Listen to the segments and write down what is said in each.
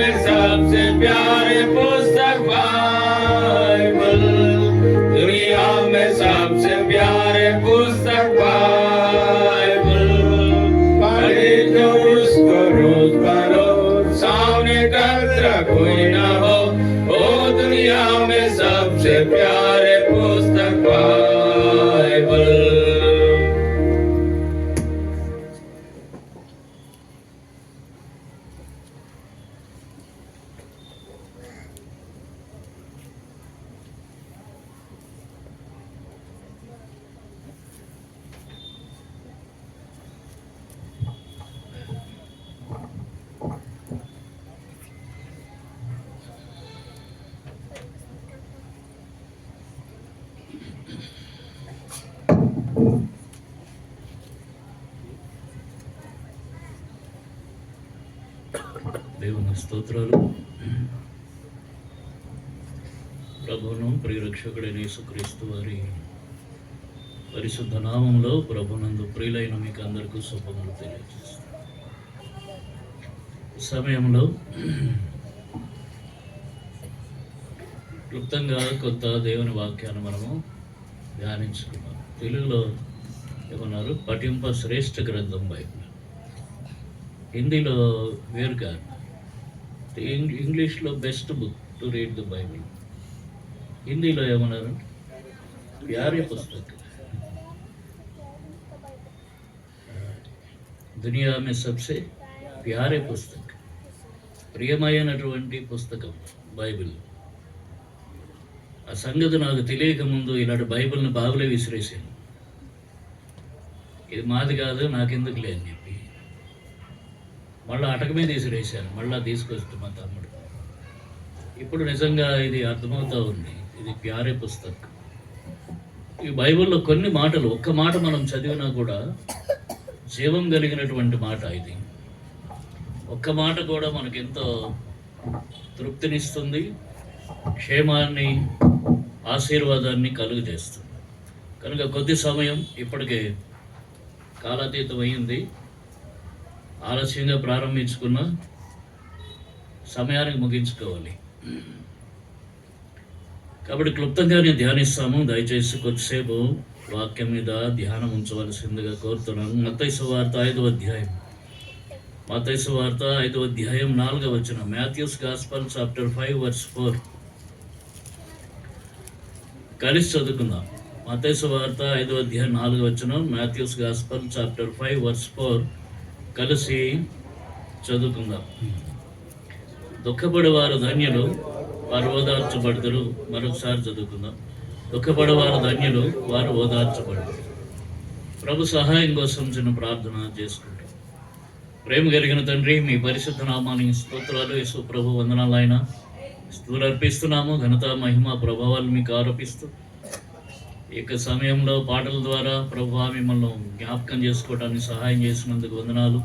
में सबसे प्यारे पुस्तक बाइबल, दुनिया में सबसे प्यारे पुस्तक बाइबल, पढ़े तो उसको रोज बरोज, सामने खतरा कोई ना हो, ओ दुनिया में सबसे प्यारे पुस्तक बाइबल। దేవుని స్తోత్రాలు. ప్రభువును ప్రియరక్షకుడైన యేసుక్రీస్తు వారి పరిశుద్ధ నామంలో ప్రభునందు ప్రియులైన మీకు అందరికీ శుభములు తెలియజేస్తాను. సమయంలో క్లుప్తంగా కొత్త దేవుని వాక్యాన్ని మనము ధ్యానించుకున్నాం. తెలుగులో ఏమన్నారు? పఠింప శ్రేష్ఠ గ్రంథం బైబిల్. హిందీలో వేరుగా, ఇంగ్లీష్లో best book to read the Bible. హిందీలో ఏమన్నారు? ప్యారే పుస్తక్. దునియా మే సబ్సే ప్యారే పుస్తక్, ప్రియమైనటువంటి పుస్తకం బైబిల్. ఆ సంగతి నాకు తెలియక ముందు ఇలాంటి బైబిల్ని బాబులే విసిరేసాను. ఇది మాది కాదు, నాకెందుకు లేని చెప్పి మళ్ళీ అటక మీద విసిరేసాను. మళ్ళీ తీసుకొస్తు మా తమ్ముడు. ఇప్పుడు నిజంగా ఇది అర్థమవుతూ ఉంది, ఇది ప్యారే పుస్తక్. ఈ బైబిల్లో కొన్ని మాటలు, ఒక్క మాట మనం చదివినా కూడా జీవం కలిగినటువంటి మాట. ఇది ఒక్క మాట కూడా మనకెంతో తృప్తినిస్తుంది, క్షేమాన్ని, ఆశీర్వాదాన్ని కలుగజేస్తుంది. కనుక కొద్ది సమయం, ఇప్పటికే కాలాతీతం అయింది, ఆలస్యంగా ప్రారంభించుకున్న సమయానికి ముగించుకోవాలి. కాబట్టి క్లుప్తంగానే ధ్యానిస్తాము. దయచేసి కొద్దిసేపు వాక్యం మీద ధ్యానం ఉంచవలసిందిగా కోరుతున్నాను. మత్తయి సువార్త 5వ అధ్యాయం, మత్తయి సువార్త 5వ అధ్యాయం 4వ వచనం. మాథ్యూస్ గాస్పల్ చాప్టర్ 5 వర్స్ 4 కలిసి చదువుకుందాం. మత్తయి సువార్త 5వ అధ్యాయం 4వ వచనం, మాథ్యూస్ గాస్పల్ చాప్టర్ 5 వర్స్ 4 కలిసి చదువుకుందాం. దుఃఖపడేవారు ధన్యులు, వారు ఓదార్చబడతారు. మరొకసారి చదువుకుందాం. దుఃఖపడేవారు ధన్యులు, వారు ఓదార్చబడతారు. ప్రభు సహాయం కోసం చిన్న ప్రార్థన చేసుకుంటాం. ప్రేమ కలిగిన తండ్రి, మీ పరిశుద్ధ నామానికి స్తోత్రాలు. యేసు ప్రభు వందనాలు. ఆయన స్తుతులు అర్పిస్తున్నాము. ఘనత, మహిమ, ప్రభావాలు మీకు ఆరోపిస్తూ ఈ యొక్క సమయంలో పాటల ద్వారా ప్రభు మిమ్మల్ని జ్ఞాపకం చేసుకోవడానికి సహాయం చేసినందుకు వందనాలు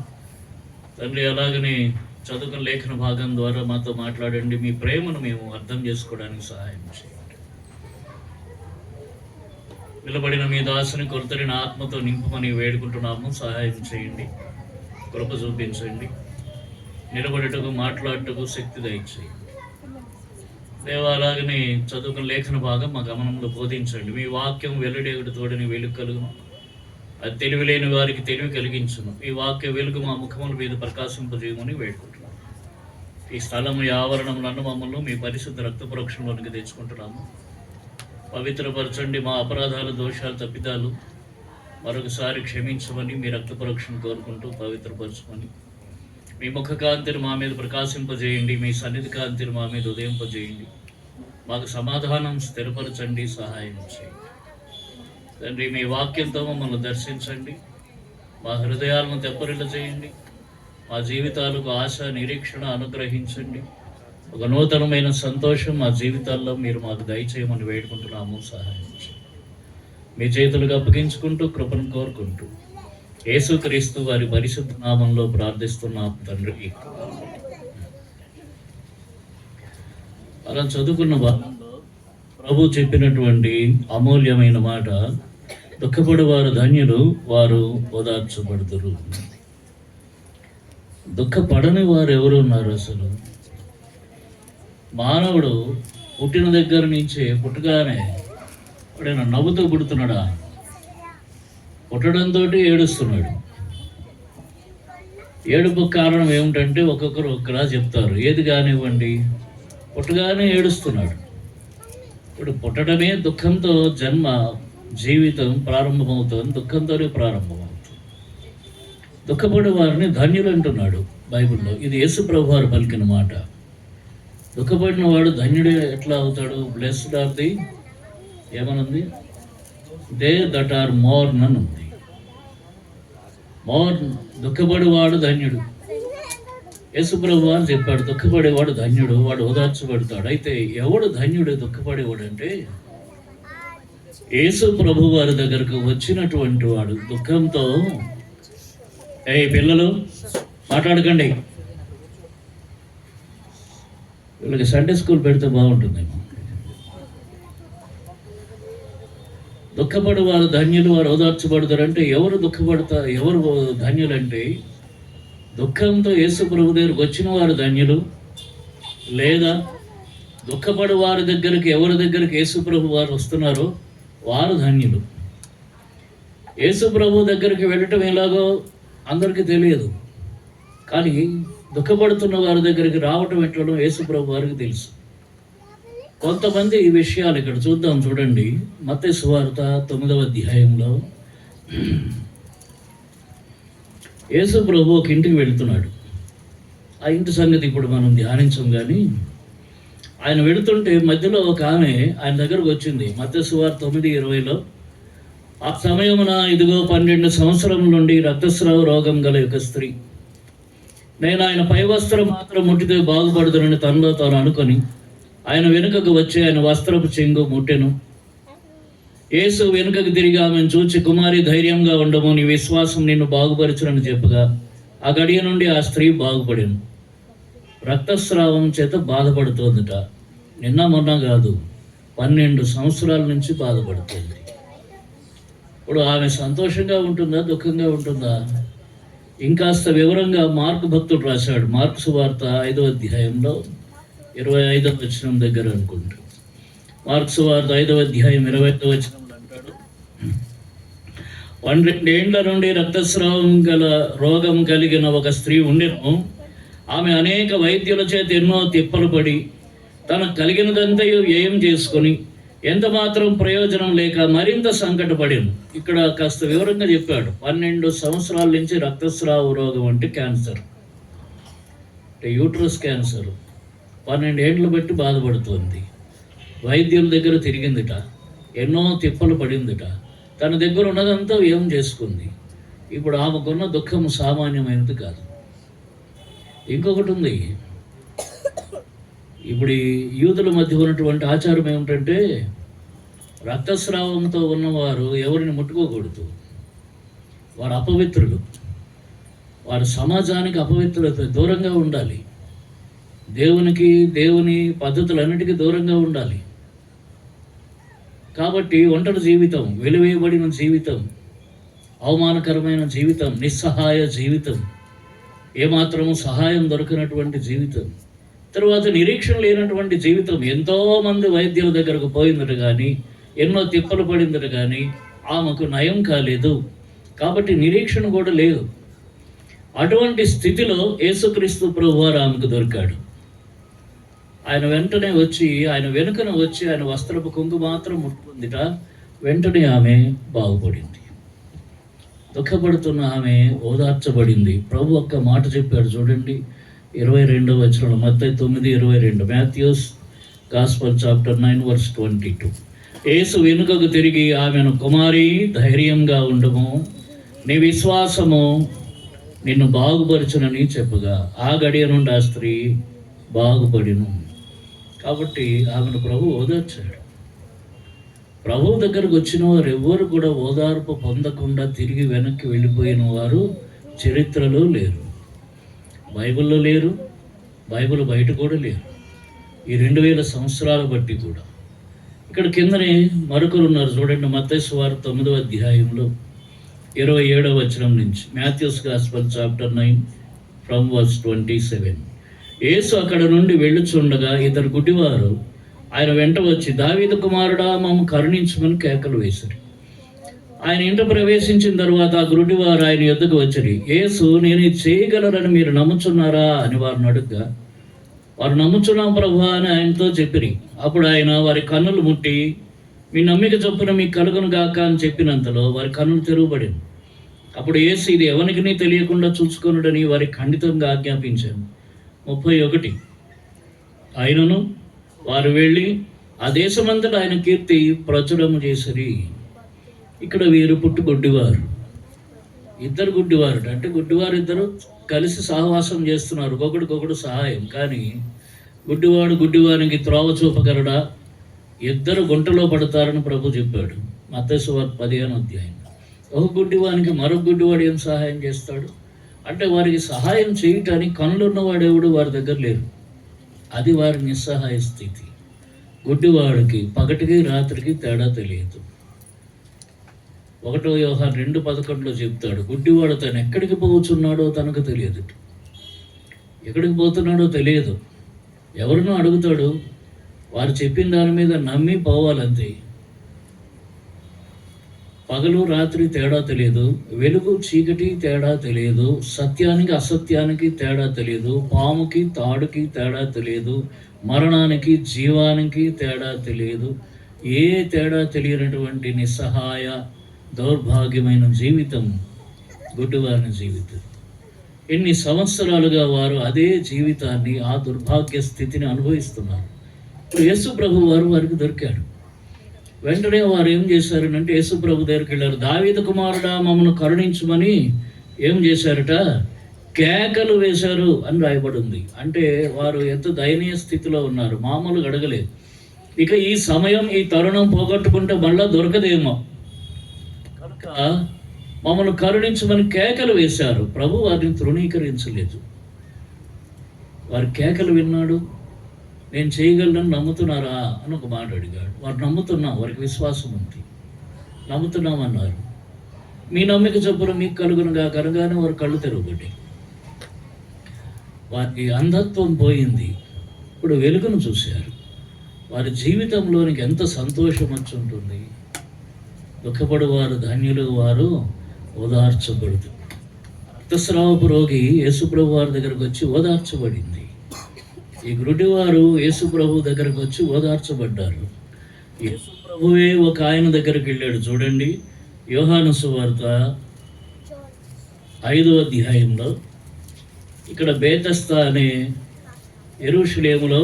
తండ్రి. అలాగనే చదువుకున్న లేఖన భాగం ద్వారా మాతో మాట్లాడండి. మీ ప్రేమను మేము అర్థం చేసుకోవడానికి సహాయం చేయండి. నిలబడిన మీ దాసుని కొరతని ఆత్మతో నింపమని వేడుకుంటున్నాము. సహాయం చేయండి, కృప చూపించండి. నిలబడటకు, మాట్లాడటకు శక్తి దయచేయండి దేవా. అలాగనే చదువుకున్న లేఖన భాగం మా గమనంలో బోధించండి. మీ వాక్యం వెల్లడేవుడి తోడని వెలుగు కలుగును, అది తెలివి లేని వారికి తెలివి కలిగించును. ఈ వాక్య వెలుగు మా ముఖముల మీద ప్రకాశింపజేయమని వేడుకుంటున్నాము. ఈ స్థలము, ఈ ఆవరణం నన్ను మమ్మల్ని మీ పరిశుద్ధ రక్త ప్రోక్షణలోనికి తెచ్చుకుంటున్నాము. పవిత్రపరచండి. మా అపరాధాలు, దోషాలు, తప్పిదాలు మరొకసారి క్షమించమని మీ రక్త ప్రోక్షణ కోరుకుంటూ పవిత్రపరచమని మీ ముఖ కాంతిని మా మీద ప్రకాశింపజేయండి. మీ సన్నిధి కాంతిని మా మీద ఉదయింపజేయండి. మాకు సమాధానం స్థిరపరచండి, సహాయం చేయండి తండ్రి. మీ వాక్యంతో మమ్మల్ని దర్శించండి. మా హృదయాలను తెప్పరిల్ల చేయండి. మా జీవితాలకు ఆశ, నిరీక్షణ అనుగ్రహించండి. ఒక నూతనమైన సంతోషం మా జీవితాల్లో మీరు మాకు దయచేయమని వేడుకుంటున్నాము. సహాయం చేయండి. మీ చేతులకు అప్పగించుకుంటూ కృపను కోరుకుంటూ యేసుక్రీస్తు వారి పరిశుద్ధ నామంలో ప్రార్థిస్తున్నాం తండ్రి. అలా చదువుకున్న భాగంలో ప్రభు చెప్పినటువంటి అమూల్యమైన మాట, దుఃఖపడేవారు ధన్యులు, వారు ఓదార్చబడతారు. దుఃఖపడని వారు ఎవరు ఉన్నారు? అసలు మానవుడు పుట్టిన దగ్గర నుంచి పుట్టగానే వాడైనా నవ్వుతూ పుడుతున్నాడా? పుట్టడంతో ఏడుస్తున్నాడు. ఏడుపు కారణం ఏమిటంటే ఒక్కొక్కరు ఒక్కలా చెప్తారు. ఏది కానివ్వండి, పుట్టగానే ఏడుస్తున్నాడు. ఇప్పుడు పుట్టడమే దుఃఖంతో జన్మ, జీవితం ప్రారంభమవుతుంది, దుఃఖంతోనే ప్రారంభమవుతుంది. దుఃఖపడే వారిని ధన్యులు అంటున్నాడు బైబిల్లో. ఇది యేసు ప్రభు వారు పలికిన మాట. దుఃఖపడిన వాడు ధన్యుడే ఎట్లా అవుతాడు? బ్లెస్డ్ ఆర్ ది ఏమనుంది? దే దట్ ఆర్ మోర్న్ అని ఉంది. మోర్న్, దుఃఖపడేవాడు ధన్యుడు. యేసు ప్రభు వారు చెప్పాడు, దుఃఖపడేవాడు ధన్యుడు, వాడు ఓదార్చబడతాడు. అయితే ఎవడు ధన్యుడు దుఃఖపడేవాడు అంటే, యేసు ప్రభు వారి దగ్గరకు వచ్చినటువంటి వాడు దుఃఖంతో, పిల్లలు మాట్లాడకండి, వీళ్ళకి సండే స్కూల్ పెడితే బాగుంటుందేమో. దుఃఖపడి వారు ధన్యులు, వారు ఓదార్చబడతారంటే ఎవరు దుఃఖపడతారు, ఎవరు ధన్యులంటే దుఃఖంతో యేసు ప్రభు దగ్గరికి వచ్చిన వారు ధన్యులు. లేదా దుఃఖపడి వారి దగ్గరికి, ఎవరి దగ్గరికి యేసు ప్రభు వారు వస్తున్నారో వారు ధన్యులు. యేసు ప్రభు దగ్గరికి వెళ్ళటం ఎలాగో అందరికీ తెలియదు, కానీ దుఃఖపడుతున్న వారి దగ్గరికి రావటం ఎట్లనో యేసు ప్రభు వారికి తెలుసు. కొంతమంది ఈ విషయాలు ఇక్కడ చూద్దాం. చూడండి, మత్తయి సువార్త 9వ అధ్యాయంలో యేసు ప్రభు ఒక ఇంటికి వెళుతున్నాడు. ఆ ఇంటి సంగతి ఇప్పుడు మనం ధ్యానించం, కానీ ఆయన వెళుతుంటే మధ్యలో ఒక ఆమె ఆయన దగ్గరకు వచ్చింది. మత్తయి సువార్త 9:20లో, ఆ సమయమున ఇదిగో 12 సంవత్సరం నుండి రక్తస్రావ రోగం గల ఒక స్త్రీ, నేను ఆయన పై వస్త్రం మాత్రం ముట్టితే బాగుపడదునని తనలో తాను అనుకొని ఆయన వెనుకకు వచ్చి ఆయన వస్త్రపు చెంగు ముట్టెను. యేసు వెనుకకు తిరిగి ఆమెను చూచి, కుమారి ధైర్యంగా ఉండము, నీ విశ్వాసం నిన్ను బాగుపరచునని చెప్పగా ఆ గడియ నుండి ఆ స్త్రీ బాగుపడెను. రక్తస్రావం చేత బాధపడుతోందట. నిన్న మొన్న కాదు, 12 సంవత్సరాల నుంచి బాధపడుతుంది. ఇప్పుడు ఆమె సంతోషంగా ఉంటుందా, దుఃఖంగా ఉంటుందా? ఇంకాస్త వివరంగా మార్కు భక్తుడు రాశాడు. మార్కు సువార్త 5వ అధ్యాయంలో 25వ వచనం దగ్గర అనుకుంటా. మార్కు సువార్త 5వ అధ్యాయం 25వ వచనంలో అంటాడు, 12 ఏండ్ల నుండి రక్తస్రావం గల రోగం కలిగిన ఒక స్త్రీ ఉండెను. ఆమె అనేక వైద్యుల చేత ఎన్నో తిప్పలు పడి తనకు కలిగినదంతయు వ్యయం చేసుకొని ఎంత మాత్రం ప్రయోజనం లేక మరింత సంకటపడింది. ఇక్కడ కాస్త వివరంగా చెప్పాడు. 12 సంవత్సరాల నుంచి రక్తస్రావ రోగం అంటే క్యాన్సర్, అంటే యూట్రస్ క్యాన్సర్. 12 ఏండ్లు బట్టి బాధపడుతుంది. వైద్యుల దగ్గర తిరిగిందిట, ఎన్నో తిప్పలు పడిందిట, తన దగ్గర ఉన్నదంతా వ్యయం చేసుకుంది. ఇప్పుడు ఆమెకున్న దుఃఖం సామాన్యమైనది కాదు. ఇంకొకటి ఉంది. ఇప్పుడు ఈ యూదుల మధ్య ఉన్నటువంటి ఆచారం ఏమిటంటే, రక్తస్రావంతో ఉన్నవారు ఎవరిని ముట్టుకోకూడదు, వారు అపవిత్రులు, వారు సమాజానికి అపవిత్రులతో దూరంగా ఉండాలి, దేవుని పద్ధతులన్నిటికీ దూరంగా ఉండాలి. కాబట్టి ఒంటరి జీవితం, వెలివేయబడిన జీవితం, అవమానకరమైన జీవితం, నిస్సహాయ జీవితం, ఏమాత్రము సహాయం దొరకనటువంటి జీవితం, తర్వాత నిరీక్షణ లేనటువంటి జీవితం. ఎంతోమంది వైద్యుల దగ్గరకు పోయిందట, కానీ ఎన్నో తిప్పలు పడిందట, కానీ ఆమెకు నయం కాలేదు. కాబట్టి నిరీక్షణ కూడా లేదు. అటువంటి స్థితిలో యేసుక్రీస్తు ప్రభువారు ఆమెకు దొరికాడు. ఆయన వెంటనే వచ్చి, ఆయన వెనుకన వచ్చి ఆయన వస్త్రపు కొంగు మాత్రం ముట్టుకుందిట. వెంటనే ఆమె బాగుపడింది. దుఃఖపడుతున్న ఆమె ఓదార్చబడింది. ప్రభు ఒక్క మాట చెప్పాడు చూడండి, 22వ వచనంలో, మత్తయి 9:22, మాథ్యూస్ గాస్పల్ చాప్టర్ 9:22. యేసు వెనుకకు తిరిగి ఆమెను, కుమారి ధైర్యంగా ఉండము, నీ విశ్వాసము నిన్ను బాగుపరచునని చెప్పగా ఆ గడియ నుండి ఆ స్త్రీ బాగుపడిను. కాబట్టి ఆమెను ప్రభు ఓదార్చాడు. ప్రభు దగ్గరకు వచ్చిన వారు ఎవ్వరు కూడా ఓదార్పు పొందకుండా తిరిగి వెనక్కి వెళ్ళిపోయిన వారు చరిత్రలో లేరు, బైబిల్లో లేరు, బైబిల్ బయట కూడా లేరు. ఈ 2000 సంవత్సరాల బట్టి కూడా. ఇక్కడ కిందనే మరొకరు ఉన్నారు చూడండి. మత్తయి సువార్త 9వ అధ్యాయంలో 27వ వచనం నుంచి, Matthew's gospel chapter 9 from verse 27. యేసు అక్కడ నుండి వెళ్ళుచుండగా ఇద్దరు గుడ్డివారు ఆయన వెంట వచ్చి, దావీదు కుమారుడా, మమ్మ కరుణించమని కేకలు వేసిరి. ఆయన ఇంట ప్రవేశించిన తరువాత ఆ గుడ్డివారు ఆయన యొద్దకు వచ్చిరి. యేసు, నేను ఇది చేయగలరని మీరు నమ్ముచున్నారా అని వారిని అడుగ్గా, వారు నమ్ముచున్నాం ప్రభువా అని ఆయనతో చెప్పిరి. అప్పుడు ఆయన వారి కన్నులు ముట్టి, మీ నమ్మిక చొప్పున మీకు కలుగును గాక అని చెప్పినంతలో వారి కన్నులు తెరువబడింది. అప్పుడు యేసు, ఇది ఎవరికి తెలియకుండా చూసుకొనుడని వారికి ఖండితంగా ఆజ్ఞాపించాను. 31. ఆయనను వారు వెళ్ళి ఆ దేశమంతటా ఆయన కీర్తి ప్రచురము చేసిరి. ఇక్కడ వీరు పుట్టి గుడ్డివారు, ఇద్దరు గుడ్డివారు. అంటే గుడ్డివారు ఇద్దరు కలిసి సహవాసం చేస్తున్నారు, ఒకడికొకడు సహాయం. కానీ గుడ్డివాడు గుడ్డివానికి త్రోవ చూపగలడా? ఇద్దరు గుంటలో పడతారని ప్రభు చెప్పాడు మత్తయి సువార్త 15వ అధ్యాయం. ఒక గుడ్డివానికి మరొక గుడ్డివాడు ఏం సహాయం చేస్తాడు? అంటే వారికి సహాయం చేయటానికి కనులున్నవాడెవడు వారి దగ్గర లేరు. అది వారి నిస్సహాయ స్థితి. గుడ్డివాడికి పగటికి రాత్రికి తేడా తెలియదు. 1 యోహాను 2:11 చెప్తాడు, గుడ్డివాడు తను ఎక్కడికి పోతున్నాడో తనకు తెలియదు. ఎక్కడికి పోతున్నాడో తెలియదు. ఎవరినో అడుగుతాడు, వారు చెప్పిన దాని మీద నమ్మి పోవాలంతే. పగలు రాత్రి తేడా తెలియదు, వెలుగు చీకటి తేడా తెలియదు, సత్యానికి అసత్యానికి తేడా తెలియదు, పాముకి తాడుకి తేడా తెలియదు, మరణానికి జీవానికి తేడా తెలియదు. ఏ తేడా తెలియనటువంటి నిస్సహాయ దౌర్భాగ్యమైన జీవితం గుడ్డివారిని జీవితం. ఎన్ని సంవత్సరాలుగా వారు అదే జీవితాన్ని, ఆ దుర్భాగ్య స్థితిని అనుభవిస్తున్నారు. ఇప్పుడు యేసు ప్రభు వారు వారికి దొరికాడు. వెంటనే వారు ఏం చేశారనంటే యేసు ప్రభు దగ్గరికి వెళ్ళారు. దావీదు కుమారుడా, మమ్మల్ని కరుణించమని ఏం చేశారట? కేకలు వేశారు అని రాయబడి ఉంది. అంటే వారు ఎంత దయనీయ స్థితిలో ఉన్నారు, మామూలుగా అడగలేదు. ఇక ఈ సమయం, ఈ తరుణం పోగొట్టుకుంటే మళ్ళా దొరకదేమో కనుక మమ్మల్ని కరుణించమని కేకలు వేశారు. ప్రభు వారిని తృణీకరించలేదు. వారి కేకలు విన్నాడు. నేను చేయగలను నమ్ముతున్నారా అని ఒక మాట అడిగాడు. వారు నమ్ముతున్నాం, వారికి విశ్వాసం ఉంది, నమ్ముతున్నామన్నారు. మీ నమ్మిక చొప్పున మీకు కలుగునుగా కనుగానే వారు కళ్ళు తెరవబడ్డాయి. వారికి అంధత్వం పోయింది. ఇప్పుడు వెలుగును చూశారు. వారి జీవితంలోనికి ఎంత సంతోషం వచ్చి ఉంటుంది. దుఃఖపడు వారు ధన్యులు, వారు ఓదార్చబడుతుంది. రక్తస్రావపు రోగి యేసుప్రభు వారి దగ్గరకు వచ్చి ఓదార్చబడింది. ఈ గుడ్డివారు యేసుప్రభు దగ్గరకు వచ్చి ఓదార్చబడ్డారు. యేసుప్రభువే ఒక ఆయన దగ్గరికి వెళ్ళాడు. చూడండి, యోహాను సువార్త 5వ అధ్యాయంలో ఇక్కడ బేతెస్తా అనే యెరూషలేములో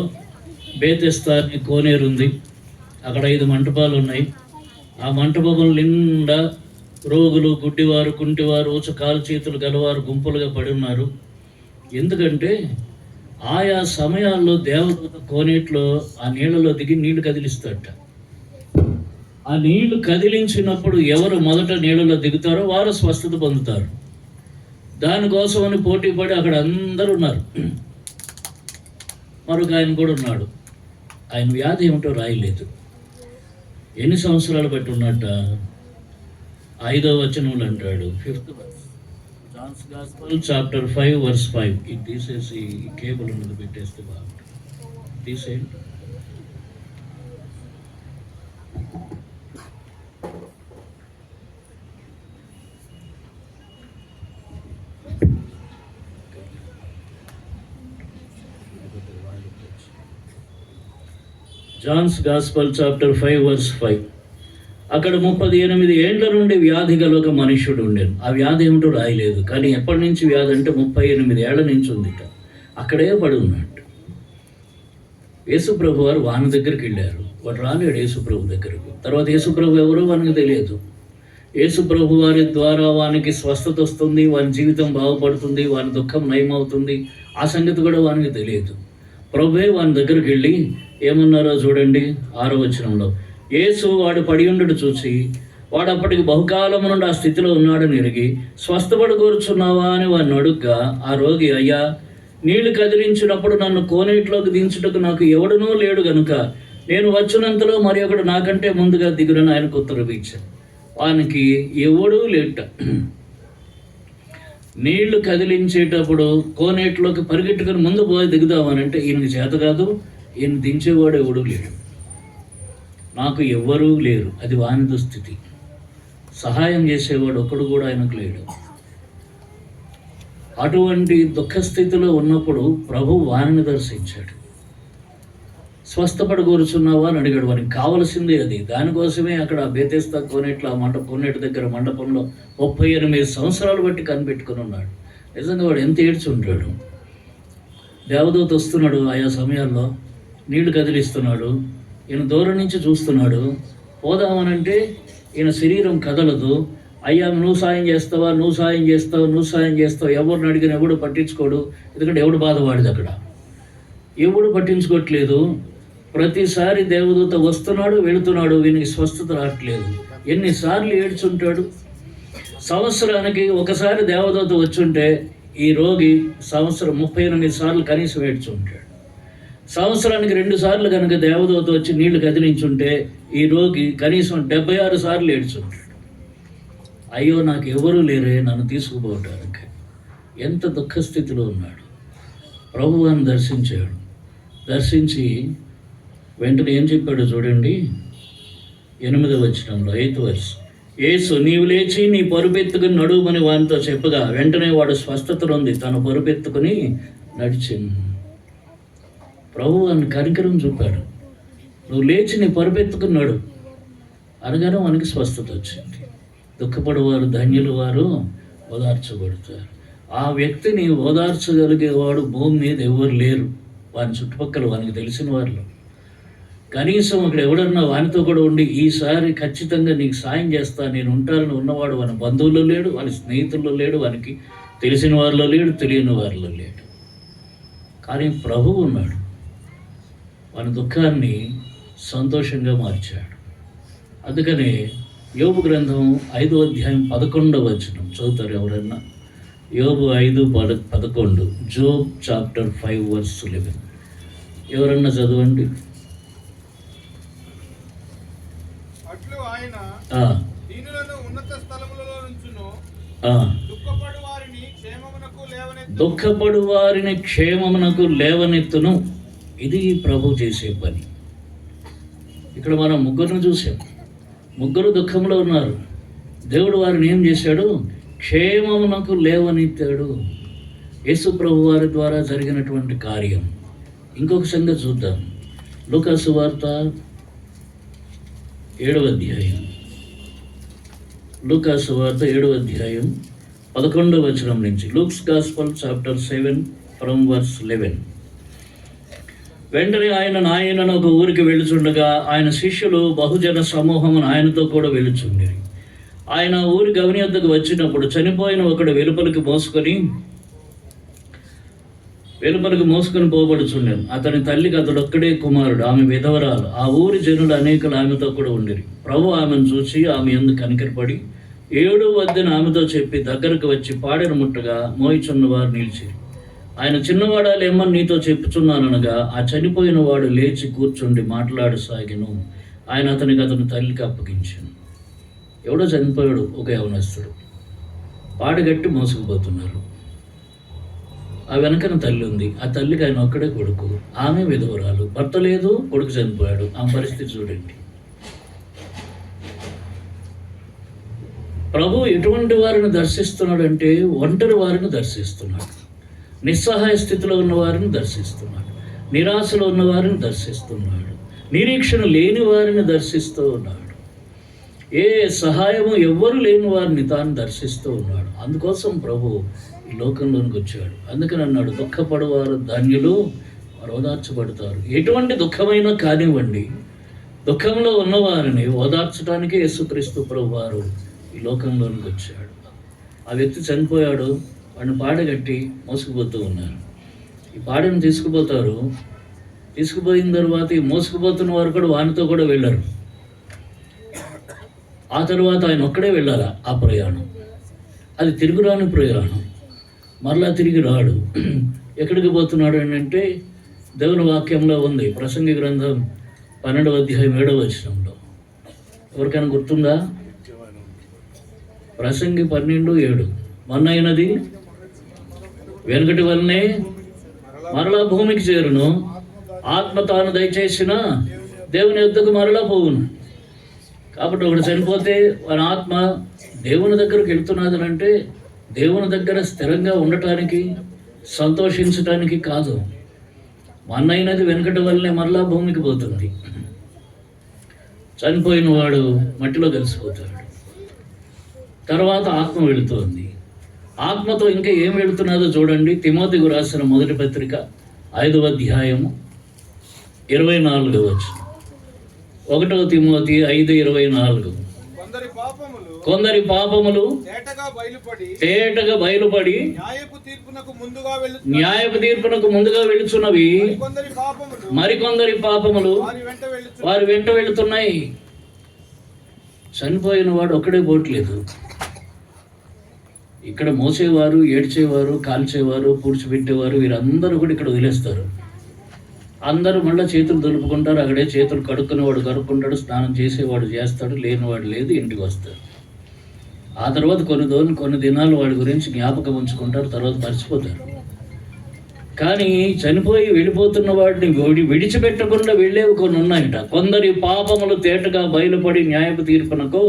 బేతెస్తా అనే కోనేరు ఉంది. అక్కడ 5 మంటపాలు ఉన్నాయి. ఆ మంటపముల నిండా రోగులు, గుడ్డివారు, కుంటివారు, ఊచ కాలు చేతులు గలవారు గుంపులుగా పడి ఉన్నారు. ఎందుకంటే ఆయా సమయాల్లో దేవదూత కోనేట్లో ఆ నీళ్ళలో దిగి నీళ్లు కదిలిస్తాడట. ఆ నీళ్లు కదిలించినప్పుడు ఎవరు మొదట నీళ్ళలో దిగుతారో వారు స్వస్థత పొందుతారు. దానికోసమని పోటీ పడి అక్కడ అందరూ ఉన్నారు. మరొక ఆయన కూడా ఉన్నాడు. ఆయన వ్యాధి ఏమిటో రాయలేదు. ఎన్ని సంవత్సరాలు బట్టి ఉన్నట్ట? 5వ వచనంలో అంటాడు, 5th verse, Johne's gospel chapter 5 verse 5. ఇది తీసేసి కేబుల్ ఉన్నది పెట్టేస్తే బాగుంటుంది. తీసేయండి. Johne's gospel chapter 5 verse 5. అక్కడ 38 ఏండ్ల నుండి వ్యాధి గల ఒక మనుష్యుడు ఉండేను. ఆ వ్యాధి ఏమిటో రాయలేదు, కానీ ఎప్పటి నుంచి వ్యాధి అంటే 38 ఏళ్ల నుంచి ఉందిట. అక్కడే పడి ఉన్నట్టు. యేసుప్రభు వారు వాని దగ్గరికి వెళ్ళారు. వాడు రాలేడు యేసుప్రభు దగ్గరకు. తర్వాత యేసుప్రభు ఎవరో వానికి తెలియదు. యేసుప్రభు వారి ద్వారా వానికి స్వస్థత వస్తుంది, వాని జీవితం బాగుపడుతుంది, వాని దుఃఖం నయమవుతుంది, ఆ సంగతి కూడా వానికి తెలియదు. ప్రభువే వాని దగ్గరికి వెళ్ళి ఏమన్నారో చూడండి 6వ వచనంలో. యేసు వాడు పడి ఉండడు చూసి, వాడు అప్పటికి బహుకాలం నుండి ఆ స్థితిలో ఉన్నాడని ఎరిగి, స్వస్థపడి కోరుచున్నావా అని వాడిని అడుగ్గా, ఆ రోగి, అయ్యా, నీళ్లు కదిలించినప్పుడు నన్ను కోనేటిలోకి దించుటకు నాకు ఎవడనూ లేడు గనుక నేను వచ్చినంతలో మరి ఒకడు నాకంటే ముందుగా దిగురని ఆయనకు ఉత్తరం ఇచ్చాను. వానికి ఎవడూ లేట. నీళ్లు కదిలించేటప్పుడు కోనేటిలోకి పరిగెట్టుకుని ముందు పోయి దిగుదామనంటే ఈయనకి చేత కాదు, ఈయన దించేవాడు ఎవడూ లేడు, నాకు ఎవ్వరూ లేరు. అది వాని దుస్థితి. సహాయం చేసేవాడు ఒక్కడు కూడా ఆయనకు లేడు. అటువంటి దుఃఖస్థితిలో ఉన్నప్పుడు ప్రభు వారిని దర్శించాడు. స్వస్థపడి కూర్చున్నావా అని అడిగాడు. వారికి కావలసిందే అది. దానికోసమే అక్కడ బేతేస్తా కోనేట్ల కోనేటి దగ్గర మండపంలో 38 సంవత్సరాలు బట్టి కనిపెట్టుకుని ఉన్నాడు. నిజంగా వాడు ఎంత ఏడ్చుంటాడు. దేవదూత వస్తున్నాడు, ఆయా సమయాల్లో నీళ్లు కదిలిస్తున్నాడు, ఈయన దూరం నుంచి చూస్తున్నాడు. పోదామనంటే ఈయన శరీరం కదలదు. అయ్యా నువ్వు సాయం చేస్తావా, నువ్వు సాయం చేస్తావు, నువ్వు సాయం చేస్తావు, ఎవరిని అడిగినా ఎవడు పట్టించుకోడు. ఎందుకంటే ఎవడు బాధవాడిది అక్కడ, ఎవడు పట్టించుకోవట్లేదు. ప్రతిసారి దేవదూత వస్తున్నాడు, వెళుతున్నాడు, వీనికి స్వస్థత రావట్లేదు. ఎన్నిసార్లు ఏడ్చుంటాడు. సంవత్సరానికి ఒకసారి దేవదూత వచ్చుంటే ఈ రోగి సంవత్సరం 38 సార్లు కనీసం ఏడ్చుంటాడు. సంవత్సరానికి 2 సార్లు కనుక దేవదూత వచ్చి నీళ్లు కదిలించుంటే ఈ రోగి కనీసం 76 సార్లు ఏడ్చుంటాడు. అయ్యో నాకు ఎవరూ లేరే నన్ను తీసుకుపోవటానికి. ఎంత దుఃఖస్థితిలో ఉన్నాడు. ప్రభువాన్ని దర్శించాడు. దర్శించి వెంటనే ఏం చెప్పాడు చూడండి, 8వ వచనంలో 8th verse. యేసు నీవు లేచి నీ పరుపెత్తుకుని నడుమని వానితో చెప్పగా వెంటనే వాడు స్వస్థత ఉంది, తను పరుపెత్తుకుని నడిచింది. ప్రభు అని కనికరం చూపాడు. నువ్వు లేచి నీ పరుపెత్తుకుని నడు అనగానే వానికి స్వస్థత వచ్చింది. దుఃఖపడేవారు ధన్యులు, వారు ఓదార్చబడతారు. ఆ వ్యక్తిని ఓదార్చగలిగేవాడు భూమి మీద ఎవరు లేరు. వాని చుట్టుపక్కల వానికి తెలిసిన వాళ్ళు కనీసం అక్కడ ఎవడన్నా వానితో కూడా ఉండి ఈసారి ఖచ్చితంగా నీకు సాయం చేస్తా, నేను ఉంటానని ఉన్నవాడు వాని బంధువుల్లో లేడు, వాని స్నేహితుల్లో లేడు, వానికి తెలిసిన వారిలో లేడు, తెలియని వారిలో లేడు. కానీ ప్రభువు ఉన్నాడు. వాని దుఃఖాన్ని సంతోషంగా మార్చాడు. అందుకనే యోబు గ్రంథం 5వ అధ్యాయం 11వ వచనం చదువుతారు ఎవరన్నా? యోబు 5:11. Job chapter 5 verse 11. ఎవరన్నా చదవండి. దుఃఖపడు వారిని క్షేమమునకు లేవనెత్తును. ఇది ప్రభు చేసే పని. ఇక్కడ మనం ముగ్గురిని చూసాం. ముగ్గురు దుఃఖంలో ఉన్నారు. దేవుడు వారిని ఏం చేశాడు? క్షేమమునకు లేవనెత్తాడు. యేసు ప్రభు వారి ద్వారా జరిగినటువంటి కార్యం. ఇంకొక సంగతి చూద్దాం. లూకా సువార్త 7వ అధ్యాయం. లూకా సువార్త 7వ అధ్యాయం 11వ వచనం నుంచి. Luke's gospel chapter 7 from verse 11. వెంటనే ఆయన ఒక ఊరికి వెళుచుండగా ఆయన శిష్యులు బహుజన సమూహమును ఆయనతో కూడా వెళుచుండేది. ఆయన ఊరి గవిని వద్దకు వచ్చినప్పుడు చనిపోయిన ఒకడు వెలుపలికి మోసుకొని పోబడుచుండెను. అతని తల్లికి అతడొక్కడే కుమారుడు, ఆమె విధవరాలు. ఆ ఊరి జనులు అనేకులు ఆమెతో కూడా ఉండిరి. ప్రభు ఆమెను చూసి ఆమె యందు కనికరపడి 7 వద్దన ఆమెతో చెప్పి దగ్గరకు వచ్చి పాడెను ముట్టగా మోయిచున్న వారు నిలిచిరి. ఆయన చిన్నవాడా లేమని నీతో చెప్పుచున్నాననగా ఆ చనిపోయిన వాడు లేచి కూర్చుండి మాట్లాడసాగెను. ఆయన అతని తల్లికి అప్పగించాను. ఎవడో చనిపోయాడు, ఒక యవనస్తుడు. పాడగట్టి మోసుకుపోతున్నారు. ఆ వెనకన తల్లి ఉంది. ఆ తల్లికి ఆయన ఒక్కడే కొడుకు, ఆమె విధవరాలు, భర్త లేదు, కొడుకు చనిపోయాడు. ఆ పరిస్థితి చూడండి. ప్రభు ఎటువంటి వారిని దర్శిస్తున్నాడంటే ఒంటరి వారిని దర్శిస్తున్నాడు, నిస్సహాయ స్థితిలో ఉన్న వారిని దర్శిస్తున్నాడు, నిరాశలో ఉన్న వారిని దర్శిస్తున్నాడు, నిరీక్షణ లేని వారిని దర్శిస్తూ ఉన్నాడు, ఏ సహాయము ఎవ్వరు లేని వారిని తాను దర్శిస్తూ ఉన్నాడు. అందుకోసం ప్రభు ఈ లోకంలోనికి వచ్చాడు. అందుకని అన్నాడు, దుఃఖపడవారు ధన్యులు, వారు ఓదార్చబడతారు. ఎటువంటి దుఃఖమైనా కానివ్వండి, దుఃఖంలో ఉన్నవారిని ఓదార్చడానికే యేసుక్రీస్తు ప్రభు వారు ఈ లోకంలోనికి వచ్చాడు. ఆ వ్యక్తి చనిపోయాడు, వాడిని పాడగట్టి మోసుకుపోతూ ఉన్నారు. ఈ పాడను తీసుకుపోయిన తర్వాత ఈ మోసుకుపోతున్న వారు కూడా వానితో కూడా వెళ్ళరు. ఆ తర్వాత ఆయన ఒక్కడే వెళ్ళాలి. ఆ ప్రయాణం అది తిరుగురాని ప్రయాణం, మరలా తిరిగి రాడు. ఎక్కడికి పోతున్నాడు అంటే దేవుని వాక్యంలో ఉంది. ప్రసంగి గ్రంథం 12వ అధ్యాయం 7వ వచనంలో. ఎవరికైనా గుర్తుందా? ప్రసంగి 12:7. మొన్నైనది వెనుకటి వల్లనే మరలా భూమికి చేరును. ఆత్మ తాను దయచేసిన దేవుని యొద్దకు మరలా పోవును. కాబట్టి ఒకడు చనిపోతే వారి ఆత్మ దేవుని దగ్గరకు వెళ్తున్నది అంటే దేవుని దగ్గర స్థిరంగా ఉండటానికి, సంతోషించటానికి కాదు. మన్నైనది వెనుకటి వల్లనే మరలా భూమికి పోతుంది. చనిపోయిన వాడు మట్టిలో కలిసిపోతాడు. తర్వాత ఆత్మ వెళుతోంది. ఆత్మతో ఇంకా ఏం వెళుతున్నదో చూడండి. తిమోతికి రాసిన మొదటి పత్రిక 5వ అధ్యాయము 24వ వచనం. 1వ తిమోతి 5:24. కొందరి పాపములు తేటగా బయలుపడి న్యాయపు తీర్పునకు ముందుగా వెళుచున్నవి, మరికొందరి పాపములు వారి వెంట వెళుతున్నాయి. చనిపోయిన వాడు ఒక్కడే పోవట్లేదు. ఇక్కడ మోసేవారు, ఏడ్చేవారు, కాల్చేవారు, పూడ్చిపెట్టేవారు వీరందరూ కూడా ఇక్కడ వదిలేస్తారు. అందరూ మళ్ళీ చేతులు దులుపుకుంటారు. అక్కడే చేతులు కడుక్కునేవాడు కడుక్కుంటాడు, స్నానం చేసేవాడు చేస్తాడు, లేనివాడు లేదు, ఇంటికి వస్తాడు. ఆ తర్వాత కొన్ని దినాలు వాడి గురించి జ్ఞాపకం ఉంచుకుంటారు, తర్వాత మర్చిపోతారు. కానీ చనిపోయి వెళ్ళిపోతున్న వాడిని విడిచిపెట్టకుండా వెళ్ళేవి కొన్ని ఉన్నాయట. కొందరి పాపములు తేటగా బయలుపడి న్యాయపు తీర్పునకు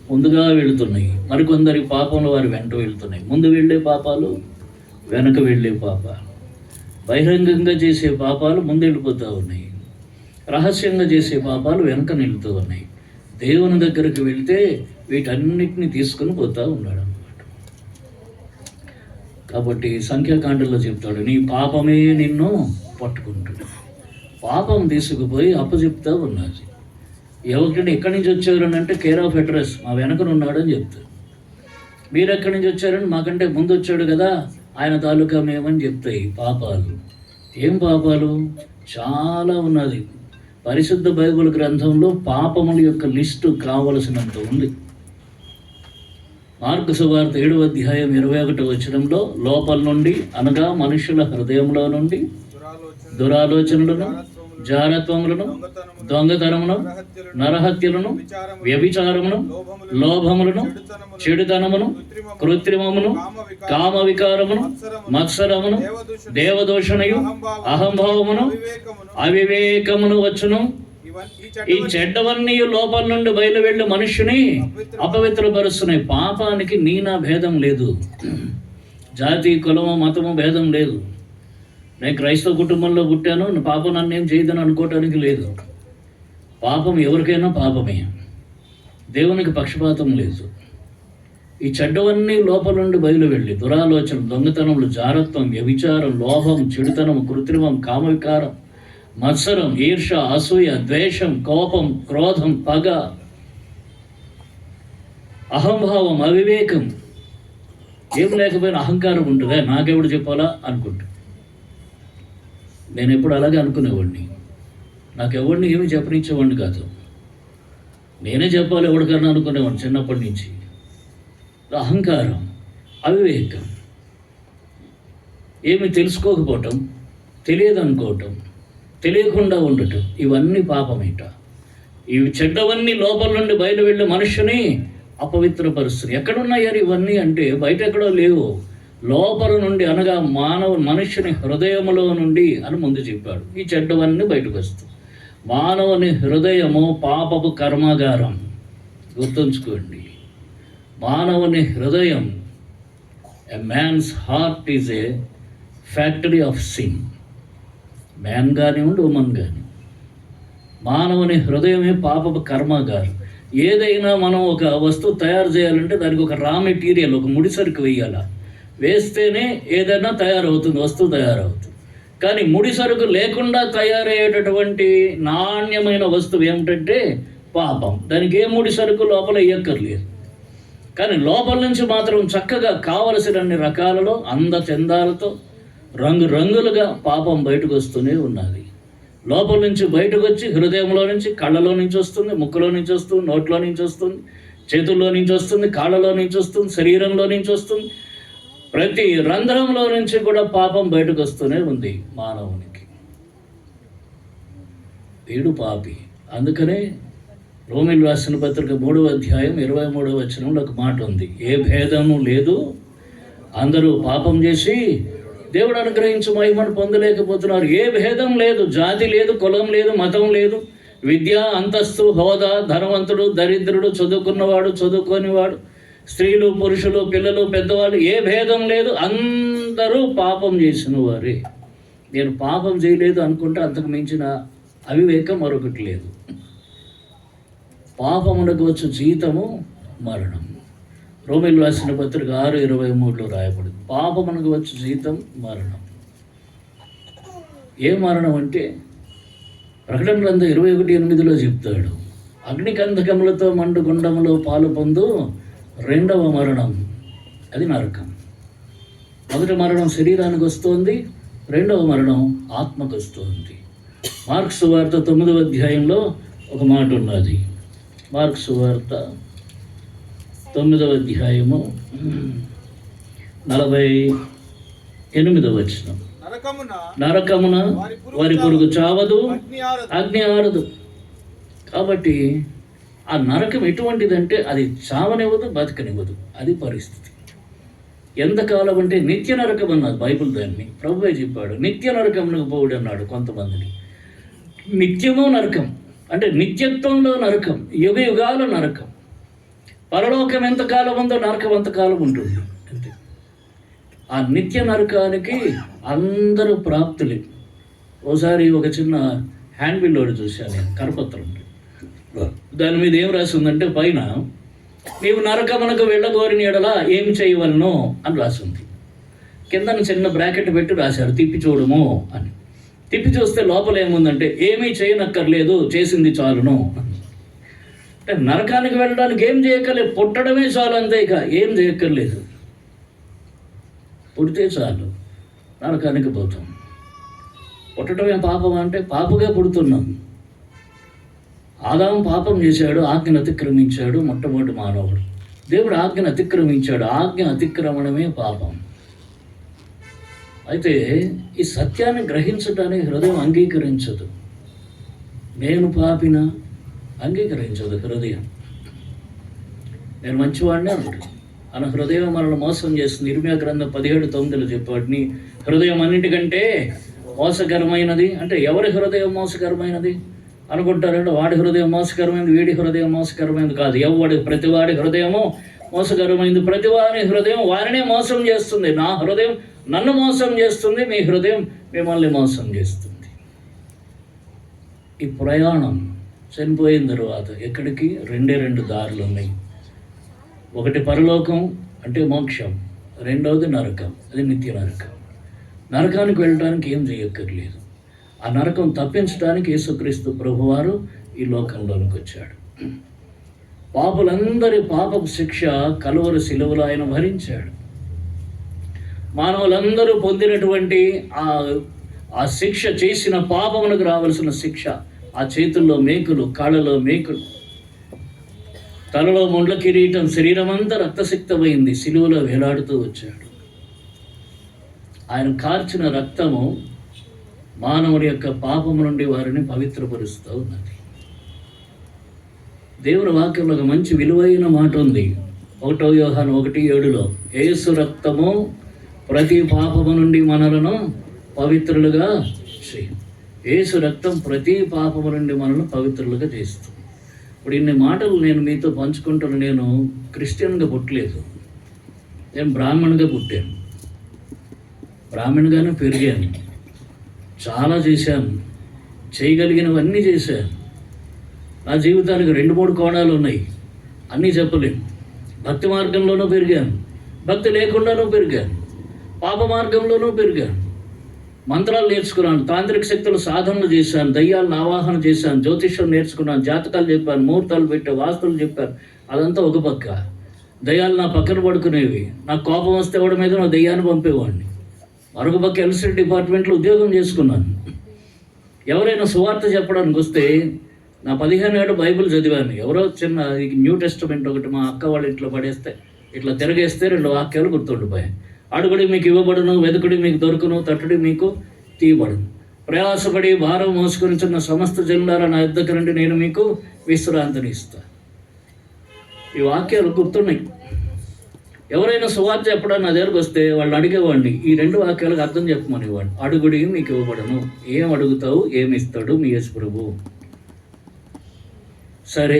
ముందుగా వెళుతున్నాయి, మరికొందరి పాపములు వారి వెంట వెళుతున్నాయి. ముందు వెళ్ళే పాపాలు, వెనక వెళ్ళే పాపాలు. బహిరంగంగా చేసే పాపాలు ముందు వెళ్ళిపోతూ ఉన్నాయి, రహస్యంగా చేసే పాపాలు వెనక నిలుతూ ఉన్నాయి. దేవుని దగ్గరికి వెళ్తే వీటన్నిటిని తీసుకుని పోతూ ఉన్నాడు అన్నమాట. కాబట్టి సంఖ్యాకాండంలో చెప్తాడు, నీ పాపమే నిన్ను పట్టుకుంటుంది. పాపం తీసుకుపోయి అప్పచెప్తా ఉన్నది. ఎవరికైనా ఎక్కడి నుంచి వచ్చారని అంటే కేర్ ఆఫ్ అడ్రస్ మా వెనకనున్నాడు అని చెప్తారు. మీరు ఎక్కడి నుంచి వచ్చారని మాకంటే ముందు వచ్చాడు కదా ఆయన తాలూకా మేమని చెప్తాయి పాపాలు. ఏం పాపాలు? చాలా ఉన్నది. పరిశుద్ధ బైబిల్ గ్రంథంలో పాపముల యొక్క లిస్టు కావలసినంత ఉంది. మార్కు సువార్త 7వ అధ్యాయం 21వ వచనంలో లోపల నుండి అనగా మనుషుల హృదయంలో నుండి దురాలోచనలను, జారత్వములను, దొంగతనమును, నరహత్యలను, వ్యభిచారమును, లోభములను, చెడుతనమును, కృత్రిమమును, కామ వికారమును, మత్సరమును, దేవదూషణయు, అహంభావమును, అవివేకమును వచ్చును. ఈ చెడ్డవన్నీ లోపల నుండి బయలు వెళ్ళి మనుష్యుని అపవిత్రపరుస్తున్నాయి. పాపానికి నీనా భేదం లేదు, జాతి, కులము, మతము భేదం లేదు. నేను క్రైస్తవ కుటుంబంలో పుట్టాను, పాపం నన్ను ఏం చేయదని అనుకోవటానికి లేదు. పాపం ఎవరికైనా పాపమే, దేవునికి పక్షపాతం లేదు. ఈ చెడ్డవన్నీ లోపల నుండి బయలు వెళ్ళి దురాలోచన, దొంగతనములు, జారత్వం, వ్యభిచారం, లోభం, చెడుతనం, కృత్రిమం, కామవికారం, మత్సరం, ఈర్ష, అసూయ, ద్వేషం, కోపం, క్రోధం, పగ, అహంభావం, అవివేకం. ఏం లేకపోయినా అహంకారం ఉంటుందా? నాకెవడు చెప్పాలా అనుకుంటా. నేను ఎప్పుడు అలాగే అనుకునేవాడిని. నాకెవడిని ఏమి చెప్పనిచ్చేవాడిని కాదు, నేనే చెప్పాలి ఎవరికన్నా అనుకునేవాడిని చిన్నప్పటి నుంచి. అహంకారం, అవివేకం, ఏమి తెలుసుకోకపోవటం, తెలియదు అనుకోవటం, తెలియకుండా ఉండటం, ఇవన్నీ పాపమేట. ఇవి చెడ్డవన్నీ లోపల నుండి బయట వెళ్ళే మనుషుని అపవిత్రపరుస్తుంది. ఎక్కడున్నాయారు ఇవన్నీ అంటే బయట ఎక్కడో లేవు, లోపల నుండి అనగా మనుష్యుని హృదయములో నుండి అని ముందు చెప్పాడు. ఈ చెడ్డవన్నీ బయటకు వస్తాయి. మానవుని హృదయము పాపపు కర్మాగారం. గుర్తుంచుకోండి, మానవుని హృదయం, a man's heart is a factory of sin. Man కానివ్వండి, ఉమెన్ కానీ, మానవుని హృదయమే పాపపు కర్మాగారం. ఏదైనా మనం ఒక వస్తువు తయారు చేయాలంటే దానికి ఒక రా మెటీరియల్, ఒక ముడిసరుకు వేయాల. వేస్తేనే ఏదైనా తయారవుతుంది, వస్తువు తయారవుతుంది. కానీ ముడిసరుకు లేకుండా తయారయ్యేటటువంటి నాణ్యమైన వస్తువు ఏమిటంటే పాపం. దానికి ఏ ముడిసరుకు లోపల వేయక్కర్లేదు. కానీ లోపల నుంచి మాత్రం చక్కగా కావలసినన్ని రకాలలో అందచందాలతో రంగురంగులుగా పాపం బయటకు వస్తూనే ఉన్నది. లోపల నుంచి బయటకు వచ్చి హృదయంలో నుంచి, కళ్ళలో నుంచి వస్తుంది, ముక్కులో నుంచి వస్తుంది, నోట్లో నుంచి వస్తుంది, చేతుల్లో నుంచి వస్తుంది, కాళ్ళలో నుంచి వస్తుంది, శరీరంలో నుంచి వస్తుంది. ప్రతి రంధ్రంలో నుంచి కూడా పాపం బయటకు వస్తూనే ఉంది మానవునికి. వీడు పాపి. అందుకనే రోమీలు రాసిన పత్రిక 3వ అధ్యాయం 23వ వచనంలో ఒక మాట ఉంది, ఏ భేదము లేదు, అందరూ పాపం చేసి దేవుడు అనుగ్రహించు మహిమను పొందలేకపోతున్నారు. ఏ భేదం లేదు, జాతి లేదు, కులం లేదు, మతం లేదు, విద్య, అంతస్తు, హోదా, ధనవంతుడు, దరిద్రుడు, చదువుకున్నవాడు, చదువుకోనివాడు, స్త్రీలు, పురుషులు, పిల్లలు, పెద్దవాళ్ళు, ఏ భేదం లేదు. అందరూ పాపం చేసిన వారే. నేను పాపం చేయలేదు అనుకుంటే అంతకు మించిన అవివేకం మరొకటి లేదు. పాపమునకు వచ్చు జీతము మరణం. రోమీయులకు రాసిన పత్రిక 6:23 రాయబడింది. పాపమునకు వచ్చు జీతం మరణం. ఏ మరణం అంటే ప్రకటన గ్రంథం 21:8 చెప్తాడు, అగ్నికంధకములతో మండు గుండములో పాలు పొందు రెండవ మరణం, అది నరకం. మొదటి మరణం శరీరానికి వస్తుంది, రెండవ మరణం ఆత్మకు వస్తుంది. మార్క్స్ సువార్త 9వ అధ్యాయంలో ఒక మాట ఉన్నది. మార్క్స్ సువార్త 9వ అధ్యాయము 48వ వచనం. నరకమున వారి పురుగు చావదు, అగ్ని ఆరదు. కాబట్టి ఆ నరకం ఎటువంటిదంటే అది చావనివ్వదు, బతకనివ్వదు. అది పరిస్థితి. ఎంతకాలం అంటే నిత్య నరకం అన్నది బైబిల్. దాన్ని ప్రభువే చెప్పాడు, నిత్య నరకమునకు పోవుడు అన్నాడు కొంతమందిని. నిత్యము నరకం అంటే నిత్యత్వంలో నరకం, యుగ యుగాల నరకం. పరలోకం ఎంతకాలం ఉందో నరకం అంతకాలం ఉంటుంది అంతే. ఆ నిత్య నరకానికి అందరూ ప్రాప్తులే. ఓసారి ఒక చిన్న హ్యాండ్ బిల్ ఒకటి చూశాను నేను, కరపత్రం. దాని మీద ఏం రాసి ఉందంటే, పైన నీవు నరకమునకు వెళ్ళగోరిన ఎడల ఏం చేయవలను అని రాసింది. కింద చిన్న బ్రాకెట్ పెట్టి రాశారు, తిప్పి చూడము అని. తిప్పి చూస్తే లోపల ఏముందంటే, ఏమీ చేయనక్కర్లేదు, చేసింది చాలును. అంటే నరకానికి వెళ్ళడానికి ఏం చేయక్కర్లేదు, పుట్టడమే చాలు అంతే. ఇక ఏం చేయక్కర్లేదు, పుడితే చాలు, నరకానికి పోతాం. పుట్టడమే పాపం అంటే పాపగా పుడుతున్నాం. ఆదాము పాపం చేశాడు, ఆజ్ఞను అతిక్రమించాడు. మొట్టమొదటి మానవుడు దేవుడు ఆజ్ఞను అతిక్రమించాడు. ఆజ్ఞ అతిక్రమణమే పాపం. అయితే ఈ సత్యాన్ని గ్రహించడానికి హృదయం అంగీకరించదు. నేను పాపిన అంగీకరించదు హృదయం. నేను మంచివాడిని అంటుంది. అన్న హృదయం మనల్ని మోసం చేస్తుంది. ఇర్మియా గ్రంథం 17:9 చెప్పాడు, నీ హృదయం అన్నిటికంటే మోసకరమైనది. అంటే ఎవరి హృదయం మోసకరమైనది అనుకుంటారంటే, వాడి హృదయం మోసకరమైనది, వీడి హృదయం మోసకరమైనది కాదు. ప్రతివాడి హృదయము మోసకరమైంది. ప్రతివాడి హృదయం వారినే మోసం చేస్తుంది. నా హృదయం నన్ను మోసం చేస్తుంది, మీ హృదయం మిమ్మల్ని మోసం చేస్తుంది. ఈ ప్రయాణం చనిపోయిన తర్వాత ఎక్కడికి? రెండు దారులు ఉన్నాయి. ఒకటి పరలోకం అంటే మోక్షం, రెండవది నరకం, అది నిత్య నరకం. నరకానికి వెళ్ళడానికి ఏం చేయక్కర్లేదు. ఆ నరకం తప్పించడానికి యేసుక్రీస్తు ప్రభువారు ఈ లోకంలోనికి వచ్చాడు. పాపులందరి పాపపు శిక్ష కలువరి శిలువలో ఆయన భరించాడు. మానవులందరూ పొందినటువంటి ఆ శిక్ష, చేసిన పాపమునకు రావలసిన శిక్ష, ఆ చేతుల్లో మేకులు, కాళ్ళలో మేకులు, తలలో ముండ్ల కిరీటం, శరీరం అంతా రక్తసిక్తమైంది, శిలువలో వేలాడుతూ వచ్చాడు. ఆయన కార్చిన రక్తము మానవుడి యొక్క పాపము నుండి వారిని పవిత్రపరుస్తూ ఉన్నది. దేవుని వాక్యంలో ఒక మంచి విలువైన మాట ఉంది. 1 యోహాను 1:7 యేసు రక్తము ప్రతి పాపము నుండి మనలను పవిత్రులుగా చేయి. యేసు రక్తం ప్రతి పాపము నుండి మనల్ని పవిత్రులుగా చేస్తుంది. ఇప్పుడు ఇన్ని మాటలు నేను మీతో పంచుకుంటున్న, నేను క్రిస్టియన్గా పుట్టలేదు, నేను బ్రాహ్మణుగా పుట్టాను, బ్రాహ్మణుగానే పెరిగాను, చాలా చేశాను, చేయగలిగినవన్నీ చేశాను. నా జీవితానికి 2-3 కోణాలు ఉన్నాయి, అన్నీ చెప్పలేను. భక్తి మార్గంలోనూ పెరిగాను, భక్తి లేకుండానూ పెరిగాను, పాప మార్గంలోనూ పెరిగాను. మంత్రాలు నేర్చుకున్నాను, తాంత్రిక శక్తులు సాధనలు చేశాను, దయ్యాలను ఆవాహన చేశాను, జ్యోతిష్యం నేర్చుకున్నాను, జాతకాలు చెప్పాను, ముహూర్తాలు పెట్టాను, వాస్తులు చెప్పాను. అదంతా ఒక పక్క. దయ్యాలు నా పక్కన పడుకునేవి. నాకు కోపం వస్తే ఎవడి మీద నా దయ్యాన్ని పంపేవాడిని. మరొక పక్క ఎలక్ట్రిసిటీ డిపార్ట్మెంట్లో ఉద్యోగం చేసుకున్నాను. ఎవరైనా సువార్త చెప్పడానికి వస్తే నా 15 ఏళ్ళు బైబిల్ చదివాను. ఎవరో చిన్న న్యూ టెస్టమెంట్ ఒకటి మా అక్క వాళ్ళ ఇంట్లో పడేస్తే ఇట్లా తిరగేస్తే 2 వాక్యాలు గుర్తుండిపోయాయి. అడుగుడి మీకు ఇవ్వబడును, వెతుకుడి మీకు దొరుకును, తట్టుడి మీకు తీయబడును. ప్రయాసపడి భారం మోసుకొని చిన్న సమస్త జనులారా నా యొద్దకు రండి, నేను మీకు విశ్రాంతిని ఇస్తాను. ఈ వాక్యాలు గుర్తున్నాయి. ఎవరైనా సువార్త చెప్పడానికి నా దగ్గరకు వస్తే వాళ్ళని అడిగేవాడిని, ఈ 2 వాక్యాలకు అర్థం చెప్పమనేవాడిని. అడుగుడి మీకు ఇవ్వబడను, ఏం అడుగుతావు ఏమి ఇస్తాడు మీ యేసు ప్రభు. సరే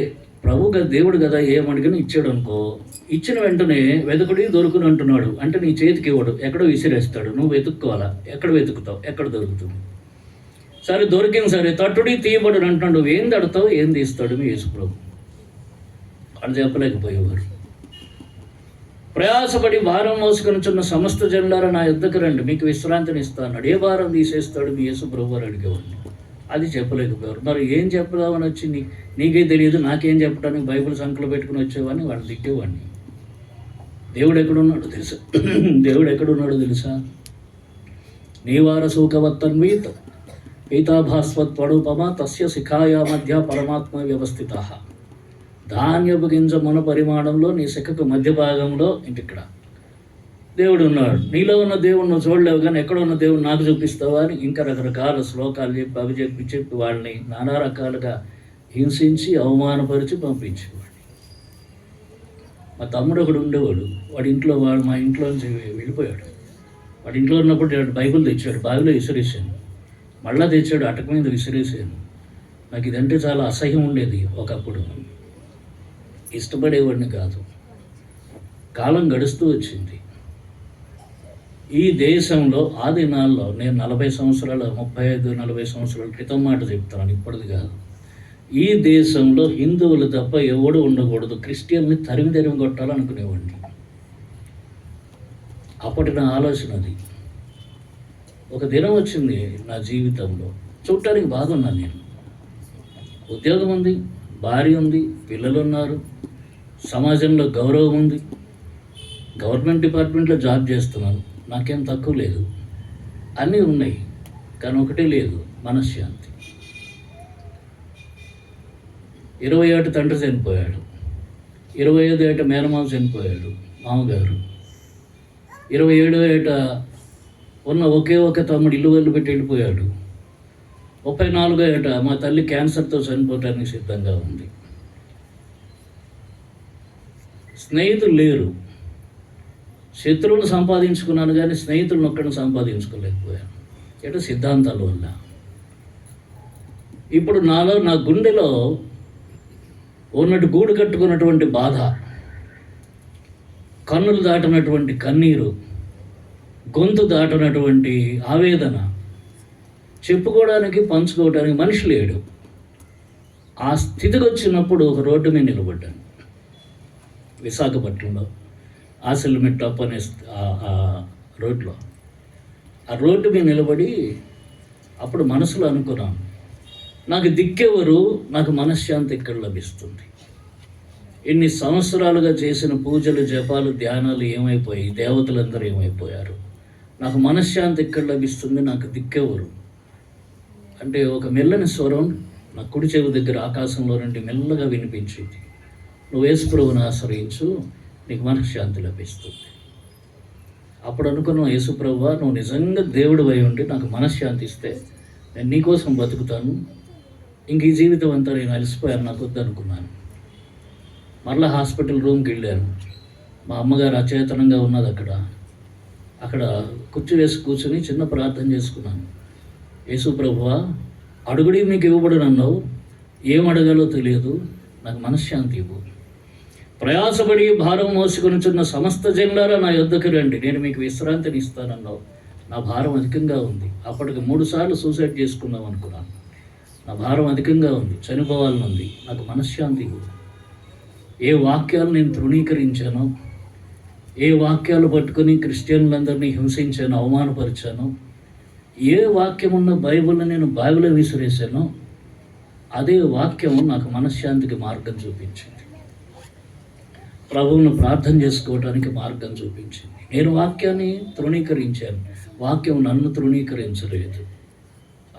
దేవుడు కదా, ఏం అడిగినా ఇచ్చాడు అనుకో. ఇచ్చిన వెంటనే వెతుకుడి దొరుకుని అంటున్నాడు అంటే నీ చేతికి ఇవ్వడు, ఎక్కడో విసిరేస్తాడు. నువ్వు వెతుక్కోవాలా, ఎక్కడ వెతుకుతావు, ఎక్కడ దొరుకుతుంది. సరే దొరికింది, సరే తట్టుడి తీయబడు అంటున్నాడు. ఏం తడతావు ఏం తీస్తాడు మీ యేసు ప్రభు. అని చెప్పలేకపోయేవారు. ప్రయాసపడి భారం మోసుకొనుచున్న సమస్త జనులారా నా యుద్ధకు రండి, మీకు విశ్రాంతిని ఇస్తాడు. ఏ భారం తీసేస్తాడు మీ యేసు ప్రభు అని అడిగేవాడిని. అది చెప్పలేకపోయారు. మరి ఏం చెప్పదామని వచ్చి నీకే తెలియదు, నాకేం చెప్పడానికి బైబిల్ సంఖ్యలో పెట్టుకుని వచ్చేవాడిని, వాడిని తిట్టేవాడిని. దేవుడు ఎక్కడున్నాడో తెలుసా? దేవుడు ఎక్కడున్నాడో తెలుసా? నీవార సూకవత్తన్వీత పీతాభాస్వత్వడుపమ తస్య శిఖాయా మధ్య పరమాత్మ వ్యవస్థిత. ధాన్యపు గింజ మొన పరిమాణంలో నీ శిఖకు మధ్య భాగంలో ఇంటిక్కడ దేవుడు ఉన్నాడు. నీలో ఉన్న దేవుడు నువ్వు చూడలేవు, కానీ ఎక్కడ ఉన్న దేవుడు నాకు చూపిస్తావా అని ఇంకా రకరకాల శ్లోకాలు చెప్పి అవి చెప్పి వాళ్ళని నానా రకాలుగా హింసించి అవమానపరిచి పంపించేవాడిని. మా తమ్ముడు ఒకడు ఉండేవాడు, మా ఇంట్లో నుంచి వెళ్ళిపోయాడు. వాడి ఇంట్లో ఉన్నప్పుడు బైబిల్ తెచ్చాడు, బావిలో విసిరేసాను. మళ్ళా తెచ్చాడు, అటక మీద విసిరేసాను. నాకు ఇదంటే చాలా అసహ్యం ఉండేది. ఒకప్పుడు ఇష్టపడేవాడిని కాదు. కాలం గడుస్తూ వచ్చింది. ఈ దేశంలో ఆ దినాల్లో నేను 35-40 సంవత్సరాల క్రితం మాట చెప్తాను, ఇప్పటిది కాదు. ఈ దేశంలో హిందువులు తప్ప ఎవడు ఉండకూడదు, క్రిస్టియన్ని తరిమి కొట్టాలనుకునేవాడిని. అప్పటి నా ఆలోచన అది. ఒక దినం వచ్చింది నా జీవితంలో, చూడటానికి బాగున్నాను నేను. ఉద్యోగం ఉంది, భార్య ఉంది, పిల్లలు ఉన్నారు, సమాజంలో గౌరవం ఉంది, గవర్నమెంట్ డిపార్ట్మెంట్లో జాబ్ చేస్తున్నాను, నాకేం తక్కువ లేదు, అన్నీ ఉన్నాయి. కానీ ఒకటే లేదు, మనశ్శాంతి. 20 ఏట తండ్రి చనిపోయాడు, 25 ఏట మేనమామ చనిపోయాడు మామగారు, 27 ఏట ఉన్న ఒకే ఒక తమ్ముడు ఇల్లు వదిలిపెట్టి వెళ్ళిపోయాడు, 34 ఏట మా తల్లి క్యాన్సర్తో చనిపోవటానికి సిద్ధంగా ఉంది. స్నేహితులు లేరు, శత్రువులు సంపాదించుకున్నాను కానీ స్నేహితులను ఒక్కడిని సంపాదించుకోలేకపోయాను. ఎటు సిద్ధాంతాల వల్ల. ఇప్పుడు నా గుండెలో ఉన్నట్టు గూడు కట్టుకున్నటువంటి బాధ, కన్నులు దాటినటువంటి కన్నీరు, గొంతు దాటినటువంటి ఆవేదన చెప్పుకోవడానికి పంచుకోవడానికి మనిషి లేడు. ఆ స్థితికి వచ్చినప్పుడు ఒక రోడ్డు మీద నిలబడ్డాను విశాఖపట్నంలో, ఆసిల్మెట్ అప్ అనే రోడ్లో. ఆ రోడ్డు మీద నిలబడి అప్పుడు మనసులో అనుకున్నాను, నాకు దిక్కెవరు, నాకు మనశ్శాంతి ఎక్కడ లభిస్తుంది? ఇన్ని సంవత్సరాలుగా చేసిన పూజలు జపాలు ధ్యానాలు ఏమైపోయాయి? దేవతలందరూ ఏమైపోయారు? నాకు మనశ్శాంతి ఎక్కడ లభిస్తుంది? నాకు దిక్కెవరు అంటే ఒక మెల్లని స్వరం నా కుడి చెవి దగ్గర ఆకాశంలో నుండి మెల్లగా వినిపించింది, నువ్వు యేసు ప్రభువుని ఆశ్రయించు, నీకు మనశ్శాంతి లభిస్తుంది. అప్పుడు అనుకున్నావు, యేసు ప్రభువా నువ్వు నిజంగా దేవుడు అయి ఉండి నాకు మనశ్శాంతి ఇస్తే నేను నీకోసం బతుకుతాను, ఇంక ఈ జీవితం అంతా నేను అలసిపోయాను, నాకు వద్దనుకున్నాను. మరలా హాస్పిటల్ రూమ్కి వెళ్ళాను. మా అమ్మగారు అచేతనంగా ఉన్నది. అక్కడ కుర్చీ వేసి కూర్చొని చిన్న ప్రార్థన చేసుకున్నాను. యేసు ప్రభువా అడుగుడి మీకు ఇవ్వబడును అన్నావు, ఏం అడగాలో తెలియదు, నాకు మనశ్శాంతి ఇవ్వు. ప్రయాసపడి భారం మోసుకొనుచున్న సమస్త జనులారా నా యొద్దకు రండి, నేను మీకు విశ్రాంతిని ఇస్తానన్నావు. నా భారం అధికంగా ఉంది. అప్పటికి 3 సార్లు సూసైడ్ చేసుకుందాం అనుకున్నాను. నా భారం అధికంగా ఉంది, చనిపోవాలనుంది, నాకు మనశ్శాంతి ఇవ్వు. ఏ వాక్యాలు నేను తృణీకరించానో, ఏ వాక్యాలు పట్టుకొని క్రిస్టియన్లందరినీ హింసించానో, అవమానపరిచానో, ఏ వాక్యం ఉన్న బైబిల్ని నేను బావిలో విసిరేసానో అదే వాక్యం నాకు మనశ్శాంతికి మార్గం చూపించింది, ప్రభువును ప్రార్థన చేసుకోవడానికి మార్గం చూపించింది. నేను వాక్యాన్ని తృణీకరించాను, వాక్యం నన్ను తృణీకరించలేదు,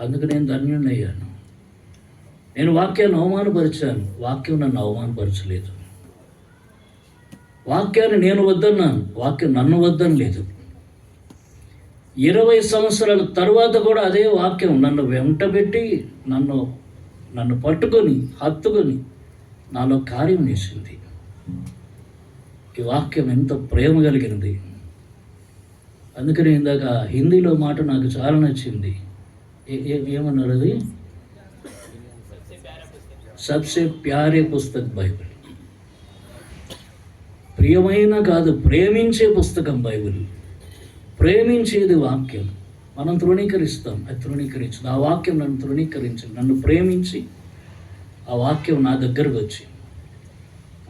అందుకు నేను ధన్యుడయ్యాను. నేను వాక్యాన్ని అవమానపరిచాను, వాక్యం నన్ను అవమానపరచలేదు. వాక్యాన్ని నేను వద్దన్నాను, వాక్యం నన్ను వద్దనలేదు. 20 సంవత్సరాల తర్వాత కూడా అదే వాక్యం నన్ను వెంటబెట్టి నన్ను పట్టుకొని హత్తుకొని నాలో కార్యం చేసింది. ఈ వాక్యం ఎంత ప్రేమ కలిగినది. అందుకని ఇందాక హిందీలో మాట నాకు చాలా నచ్చింది. ఏమన్నారు అది? సబ్సే ప్యారే పుస్తక్ బైబిల్. ప్రియమైన కాదు, ప్రేమించే పుస్తకం బైబిల్. ప్రేమించేది వాక్యం. మనం తృణీకరిస్తాం, అది తృణీకరించదు. ఆ వాక్యం నన్ను తృణీకరించింది. నన్ను ప్రేమించి ఆ వాక్యం నా దగ్గరకు వచ్చి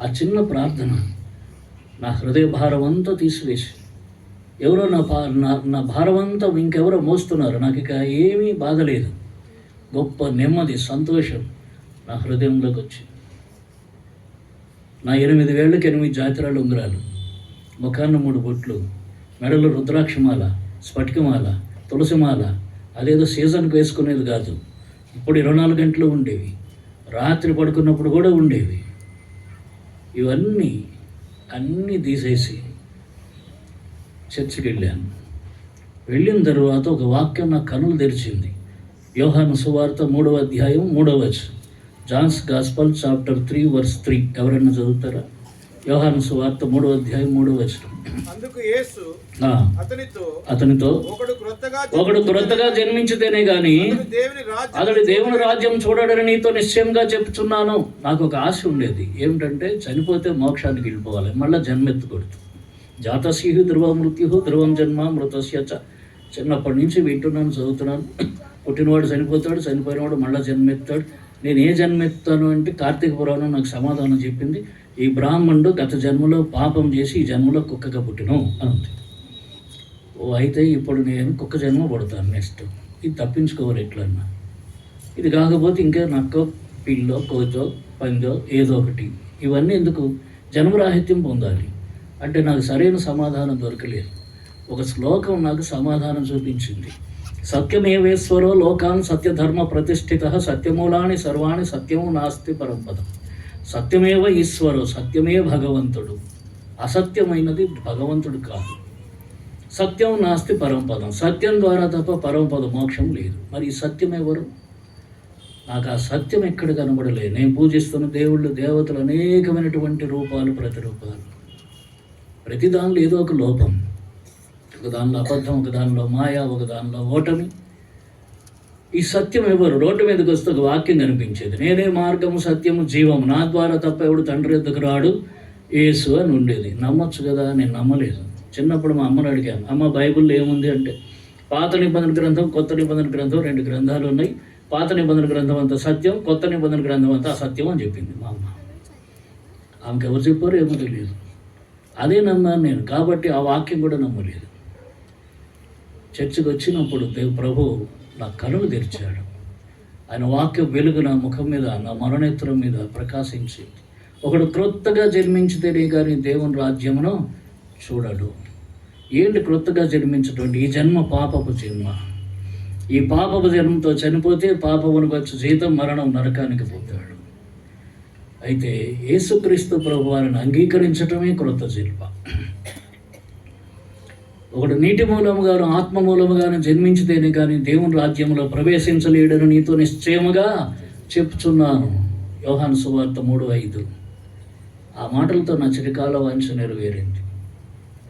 ఆ చిన్న ప్రార్థన నా హృదయ భారం అంతా తీసివేసి, ఎవరో నా భారం అంతా ఇంకెవరో మోస్తున్నారు, నాకు ఇక ఏమీ బాధ లేదు, గొప్ప నెమ్మది, సంతోషం నా హృదయంలోకి వచ్చింది. నా 8 వేళ్ళకి 8 జాతిరాలు ఉంగరాలు, ముఖాన్న 3 బొట్లు, మెడలో రుద్రాక్షమాల, స్ఫటికమాల, తులసిమాల, అదేదో సీజన్కి వేసుకునేది కాదు. ఇప్పుడు 24 గంటలు ఉండేవి, రాత్రి పడుకున్నప్పుడు కూడా ఉండేవి. ఇవన్నీ తీసేసి చర్చికి వెళ్ళాను. వెళ్ళిన తర్వాత ఒక వాక్యం నా కనులు తెరిచింది. యోహాను సువార్త 3వ అధ్యాయం 3వ వచనం. John's gospel chapter 3 verse 3. ఎవరైనా చదువుతారా? యోహాను సువార్త 3వ అధ్యాయం 3వ వచనం. అందుకు యేసు అతనితో ఒకడు క్రొత్తగా జన్మించితేనే గాని అతడి దేవుని రాజ్యం చూడడని నీతో నిశ్చయంగా చెప్తున్నాను. నాకు ఒక ఆశ ఉండేది, ఏమిటంటే చనిపోతే మోక్షానికి వెళ్ళిపోవాలి, మళ్ళీ జన్మెత్తకూడదు. జాతస్యు ధ్రువ మృత్యు ధ్రువం జన్మ మృతస్య చ. చిన్నప్పటి నుంచి వింటున్నాను, చదువుతున్నాను. పుట్టినవాడు చనిపోతాడు, చనిపోయినవాడు మళ్ళీ జన్మెత్తాడు. నేను ఏ జన్మెత్తాను అంటే కార్తీక పురాణం నాకు సమాధానం చెప్పింది. ఈ బ్రాహ్మణుడు గత జన్మలో పాపం చేసి ఈ జన్మలో కుక్కగా పుట్టిను అని ఉంది. అయితే ఇప్పుడు నేను కుక్క జన్మ పడతాను నెక్స్ట్. ఇది తప్పించుకోవాలి ఎట్లన్నా. ఇది కాకపోతే ఇంకా నక్కో, పిల్లో, కోచో, పందో ఏదో ఒకటి. ఇవన్నీ ఎందుకు? జన్మరాహిత్యం పొందాలి అంటే నాకు సరైన సమాధానం దొరకలేదు. ఒక శ్లోకం నాకు సమాధానం చూపించింది. సత్యమేవేశ్వరో లోకాన్ సత్యధర్మ ప్రతిష్ఠిత సత్యమూలాని సర్వాణి సత్యము నాస్తి పరంపదం. సత్యమేవ ఈశ్వరో, సత్యమే భగవంతుడు. అసత్యమైనది భగవంతుడు కాదు. సత్యం నాస్తి పరంపదం. సత్యం ద్వారా తప్ప పరమపద మోక్షం లేదు. మరి ఈ సత్యం ఎవరు? నాకు ఆ సత్యం ఎక్కడ కనబడలేదు. నేను పూజిస్తున్న దేవుళ్ళు, దేవతలు అనేకమైనటువంటి రూపాలు, ప్రతిరూపాలు. ప్రతి దానిలో ఏదో ఒక లోపం. ఒక దానిలో అబద్ధం, ఒక దానిలో మాయ, ఒక దానిలో ఓటమి. ఈ సత్యం ఎవరు? రోడ్డు మీదకి వస్తే ఒక వాక్యం కనిపించేది, నేనే మార్గము సత్యము జీవము, నా ద్వారా తప్ప ఎవడు తండ్రి ఎద్దుకు రాడు, యేసు అని ఉండేది. నమ్మొచ్చు కదా? నేను నమ్మలేదు. చిన్నప్పుడు మా అమ్మని అడిగాను, అమ్మ బైబిల్లో ఏముంది అంటే, పాత నిబంధన గ్రంథం, కొత్త నిబంధన గ్రంథం 2 గ్రంథాలు ఉన్నాయి. పాత నిబంధన గ్రంథం అంతా సత్యం, కొత్త నిబంధన గ్రంథం అంతా అసత్యం అని చెప్పింది మా అమ్మ. ఆమెకు ఎవరు చెప్పారో ఏమో తెలియదు. అదే నమ్మాను నేను. కాబట్టి ఆ వాక్యం కూడా నమ్మలేదు. చర్చికి వచ్చినప్పుడు ప్రభు నా కనులు తెరిచాడు. ఆయన వాక్యం వెలుగు నా ముఖం మీద, నా మరణేత్రం మీద ప్రకాశించింది. ఒకడు క్రొత్తగా జన్మించితేనే కానీ దేవుని రాజ్యమును చూడడు. ఏంటి క్రొత్తగా జన్మించడం? ఈ జన్మ పాపపు జన్మ. ఈ పాపపు జన్మతో చనిపోతే పాపమును వచ్చి జీతం మరణం, నరకానికి పోతాడు. అయితే యేసుక్రీస్తు ప్రభు వారిని అంగీకరించటమే క్రొత్త జన్మ. ఒకడు నీటి మూలముగాను ఆత్మ మూలముగాను జన్మించితేనే కానీ దేవుని రాజ్యంలో ప్రవేశించలేడని నీతో నిశ్చయముగా చెప్తున్నాను. యోహాను సువార్త 3:5. ఆ మాటలతో నా చిరకాల వాంఛ నెరవేరింది.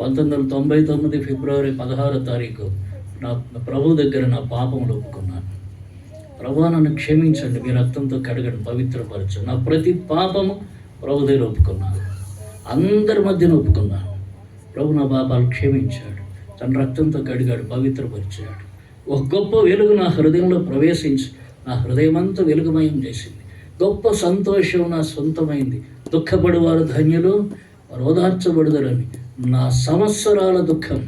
1999 ఫిబ్రవరి 16వ తారీఖు నా ప్రభు దగ్గర నా పాపములు ఒప్పుకున్నాను. ప్రభు నన్ను క్షమించండి, మీ రక్తంతో కడగండి, పవిత్రపరచండి. నా ప్రతి పాపము ప్రభు దగ్గర ఒప్పుకున్నాను. అందరి మధ్యన ఒప్పుకున్నాను. ప్రభు నా పాపాలు క్షమించాడు, తన రక్తంతో కడిగాడు, పవిత్రపరిచాడు. ఒక గొప్ప వెలుగు నా హృదయంలో ప్రవేశించి నా హృదయమంతా వెలుగుమయం చేసింది. గొప్ప సంతోషం నా సొంతమైంది. దుఃఖపడువారు ధన్యులు, వారు ఓదార్చబడుదరని. నా సంవత్సరాల దుఃఖం,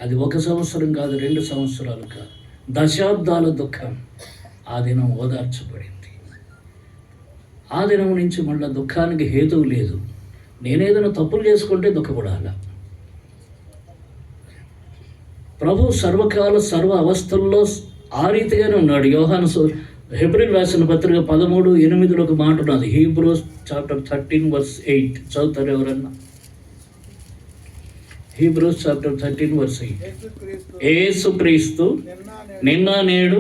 అది 1 సంవత్సరం కాదు, 2 సంవత్సరాలు కాదు, దశాబ్దాల దుఃఖం ఆ దినం ఓదార్చబడింది. ఆ దినం నుంచి మళ్ళీ దుఃఖానికి హేతువు లేదు. నేనేదైనా తప్పులు చేసుకుంటే దుఃఖపడాలా? ప్రభు సర్వకాల సర్వ అవస్థల్లో ఆ రీతిగానే ఉన్నాడు. యోహాను హెబ్రీయులకు రాసిన పత్రిక 13:8 ఒక మాట ఉన్నది. హీబ్రూస్ చాప్టర్ 13 వర్స్ 8 చదువుతారు ఎవరన్నా? Hebrews chapter 13 verse 8. యేసుక్రీస్తు నిన్న నేడు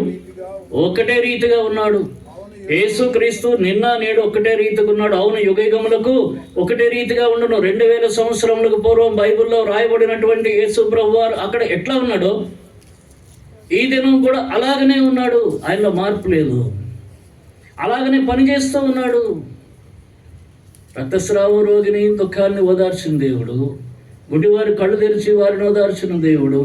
ఒకటే రీతిగా ఉన్నాడు. యేసుక్రీస్తు నిన్న నేడు ఒకటే రీతిగా ఉన్నాడు. అవును, యుగయుగములకు ఒకటే రీతిగా ఉండను. 2000 సంవత్సరములకు పూర్వం బైబిల్లో రాయబడినటువంటి యేసు ప్రభువారు అక్కడ ఎట్లా ఉన్నాడో ఈ దినం కూడా అలాగనే ఉన్నాడు. ఆయనలో మార్పు లేదు. అలాగనే పనిచేస్తూ ఉన్నాడు. రక్తస్రావ రోగిని దుఃఖాన్ని ఓదార్చిన దేవుడు, గుడ్డివారి కళ్ళు తెరిచి వారిని ఓదార్చిన దేవుడు,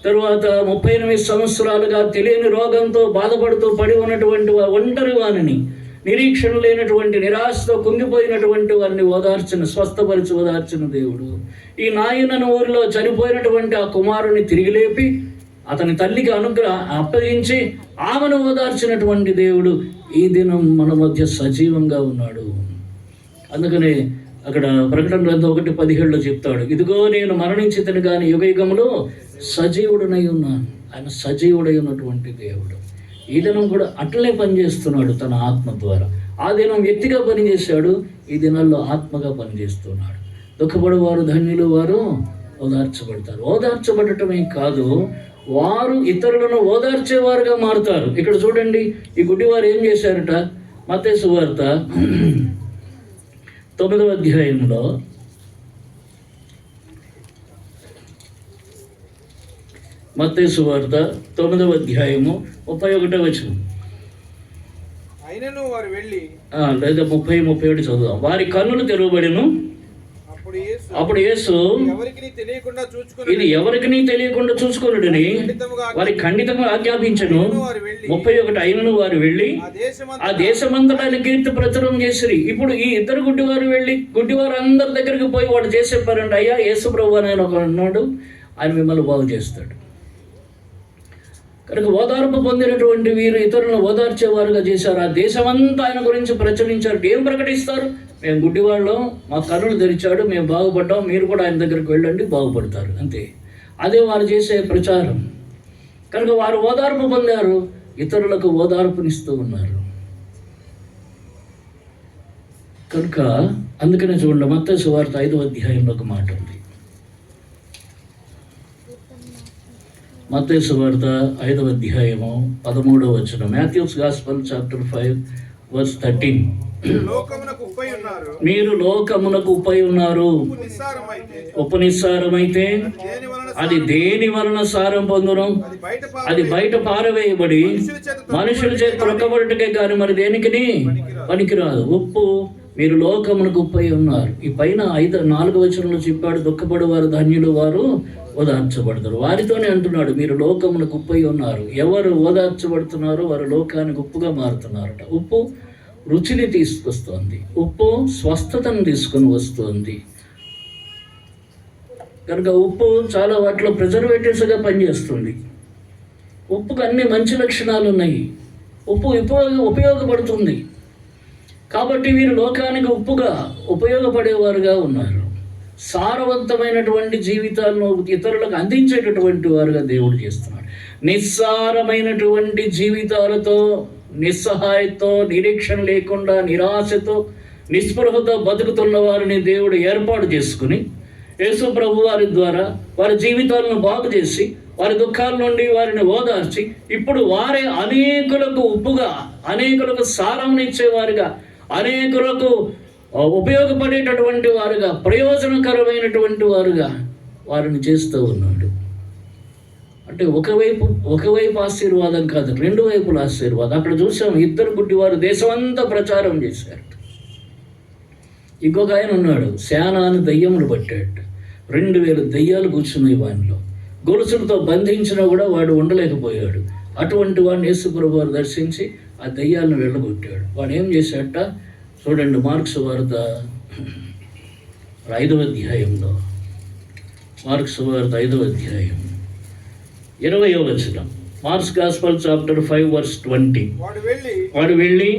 తరువాత 38 సంవత్సరాలుగా తెలియని రోగంతో బాధపడుతూ పడి ఉన్నటువంటి ఒంటరి వారిని, నిరీక్షణ లేనటువంటి నిరాశతో కుంగిపోయినటువంటి వారిని స్వస్థపరిచి ఓదార్చిన దేవుడు, ఈ నాయనను ఊరిలో చనిపోయినటువంటి ఆ కుమారుని తిరిగి లేపి అతని తల్లికి అప్పగించి ఆమెను ఓదార్చినటువంటి దేవుడు ఈ దినం మన మధ్య సజీవంగా ఉన్నాడు. అందుకనే అక్కడ ప్రకటన గ్రంథం 1:17 చెప్తాడు, ఇదిగో నేను మరణించితను కానీ యుగయుగములో సజీవుడనై ఉన్నాను. ఆయన సజీవుడై ఉన్నటువంటి దేవుడు ఈ దినం కూడా అట్లనే పనిచేస్తున్నాడు తన ఆత్మ ద్వారా. ఆ దినం వ్యక్తిగా పనిచేశాడు, ఈ దినాల్లో ఆత్మగా పనిచేస్తున్నాడు. దుఃఖపడేవారు ధన్యులు, వారు ఓదార్చబడతారు. ఓదార్చబడటమే కాదు, వారు ఇతరులను ఓదార్చేవారుగా మారుతారు. ఇక్కడ చూడండి, ఈ గుడ్డివారు ఏం చేశారట? మత్తయి సువార్త 9వ అధ్యాయంలో మత్తయి సువార్త 9వ అధ్యాయము 31వ వచనం. అయినను వారు వెళ్ళి లేదా 30-31 చదువుదాం. వారి కన్నులు తెరవబడిను. అప్పుడు యేసు ఇది ఎవరికి తెలియకుండా చూసుకొనుడని వారి ఖండితంగా ఆజ్ఞాపించను. 31 అయినను వారు వెళ్ళి ఆ దేశమంతటా కీర్తి ప్రచురం చేసిరి. ఇప్పుడు ఈ ఇద్దరు గుడ్డివారు అందరి దగ్గరికి పోయి వాడు చేసి చెప్పారంటే, అయ్యా యేసు ప్రభువు అని ఆయన ఒక ఉన్నాడు, ఆయన మిమ్మల్ని బాగు చేస్తాడు. కనుక ఓదార్పు పొందినటువంటి వీరు ఇతరులను ఓదార్చేవారుగా చేశారు. ఆ దేశమంతా ఆయన గురించి ప్రచురించారు. ఏం ప్రకటిస్తారు? మేము గుడ్డివాళ్ళం, మా కన్నులు తెరిచాడు, మేము బాగుపడ్డాం, మీరు కూడా ఆయన దగ్గరికి వెళ్ళండి, బాగుపడతారు, అంతే. అదే వారు చేసే ప్రచారం. కనుక వారు ఓదార్పు పొందారు, ఇతరులకు ఓదార్పునిస్తూ ఉన్నారు. కనుక అందుకనే చూడండి, మత్తయి సువార్త 5వ అధ్యాయంలో ఒక మాట ఉంది. మత్తయి సువార్త 5వ అధ్యాయము 13వ వచనం. Matthew's gospel chapter 5:13. మీరు లోకమునకు ఉప్పై ఉన్నారు. ఉప్పు నిస్సారమైతే అది దేని వలన సారం పొందును? అది బయట పారవేయబడి మనుషుల చేత త్రొక్కబడుటకే కానీ మరి దేనికి పనికిరాదు. ఉప్పు, మీరు లోకమునకు ఉప్పై ఉన్నారు. ఈ పైన 4వ వచనంలో చెప్పాడు, దుఃఖపడు వారు ధన్యులు, వారు ఓదార్చబడతారు. వారితోనే అంటున్నాడు, మీరు లోకమునకు ఉప్పై ఉన్నారు. ఎవరు ఓదార్చబడుతున్నారో వారు లోకానికి ఉప్పుగా మారుతున్నారట. ఉప్పు రుచిని తీసుకొస్తుంది, ఉప్పు స్వస్థతను తీసుకొని వస్తుంది. కనుక ఉప్పు చాలా వాటిలో ప్రిజర్వేటివ్స్గా పనిచేస్తుంది. ఉప్పుకు అన్ని మంచి లక్షణాలు ఉన్నాయి. ఉప్పు ఉపయోగపడుతుంది. కాబట్టి వీరు లోకానికి ఉప్పుగా ఉపయోగపడేవారుగా ఉన్నారు. సారవంతమైనటువంటి జీవితాలను ఇతరులకు అందించేటటువంటి వారుగా దేవుడు చేస్తున్నాడు. నిస్సారమైనటువంటి జీవితాలతో, నిస్సహాయతో, నిరీక్షణ లేకుండా, నిరాశతో, నిస్పృహతో బతుకుతున్న వారిని దేవుడు ఏర్పాటు చేసుకుని యేసు ప్రభు వారి ద్వారా వారి జీవితాలను బాగు చేసి వారి దుఃఖాల నుండి వారిని ఓదార్చి ఇప్పుడు వారే అనేకులకు ఉప్పుగా, అనేకులకు సారం ఇచ్చేవారుగా, అనేకులకు ఉపయోగపడేటటువంటి వారుగా, ప్రయోజనకరమైనటువంటి వారుగా వారిని చేస్తూ ఉన్నాడు. అంటే ఒకవైపు ఆశీర్వాదం కాదు, 2 వైపుల ఆశీర్వాదం. అక్కడ చూసాం, ఇద్దరు గుడ్డివారు దేశమంతా ప్రచారం చేశారు. ఇంకొక ఆయన ఉన్నాడు, శానాను దయ్యములు పట్టాడు. 2000 దయ్యాలు కూర్చున్నాయి వానిలో. గొలుసులతో బంధించినా కూడా వాడు ఉండలేకపోయాడు. అటువంటి వాడిని యేసు ప్రభువు వారు దర్శించి ఆ దయ్యాలను వెళ్ళగొట్టాడు. వాడు ఏం చేశాడట చూడండి, మార్క్స్ వార్త 5వ అధ్యాయంలో, మార్క్స్ వార్త 5వ అధ్యాయం 20వ వచనం. Marks gospel chapter 5:20. వాడు వెళ్ళి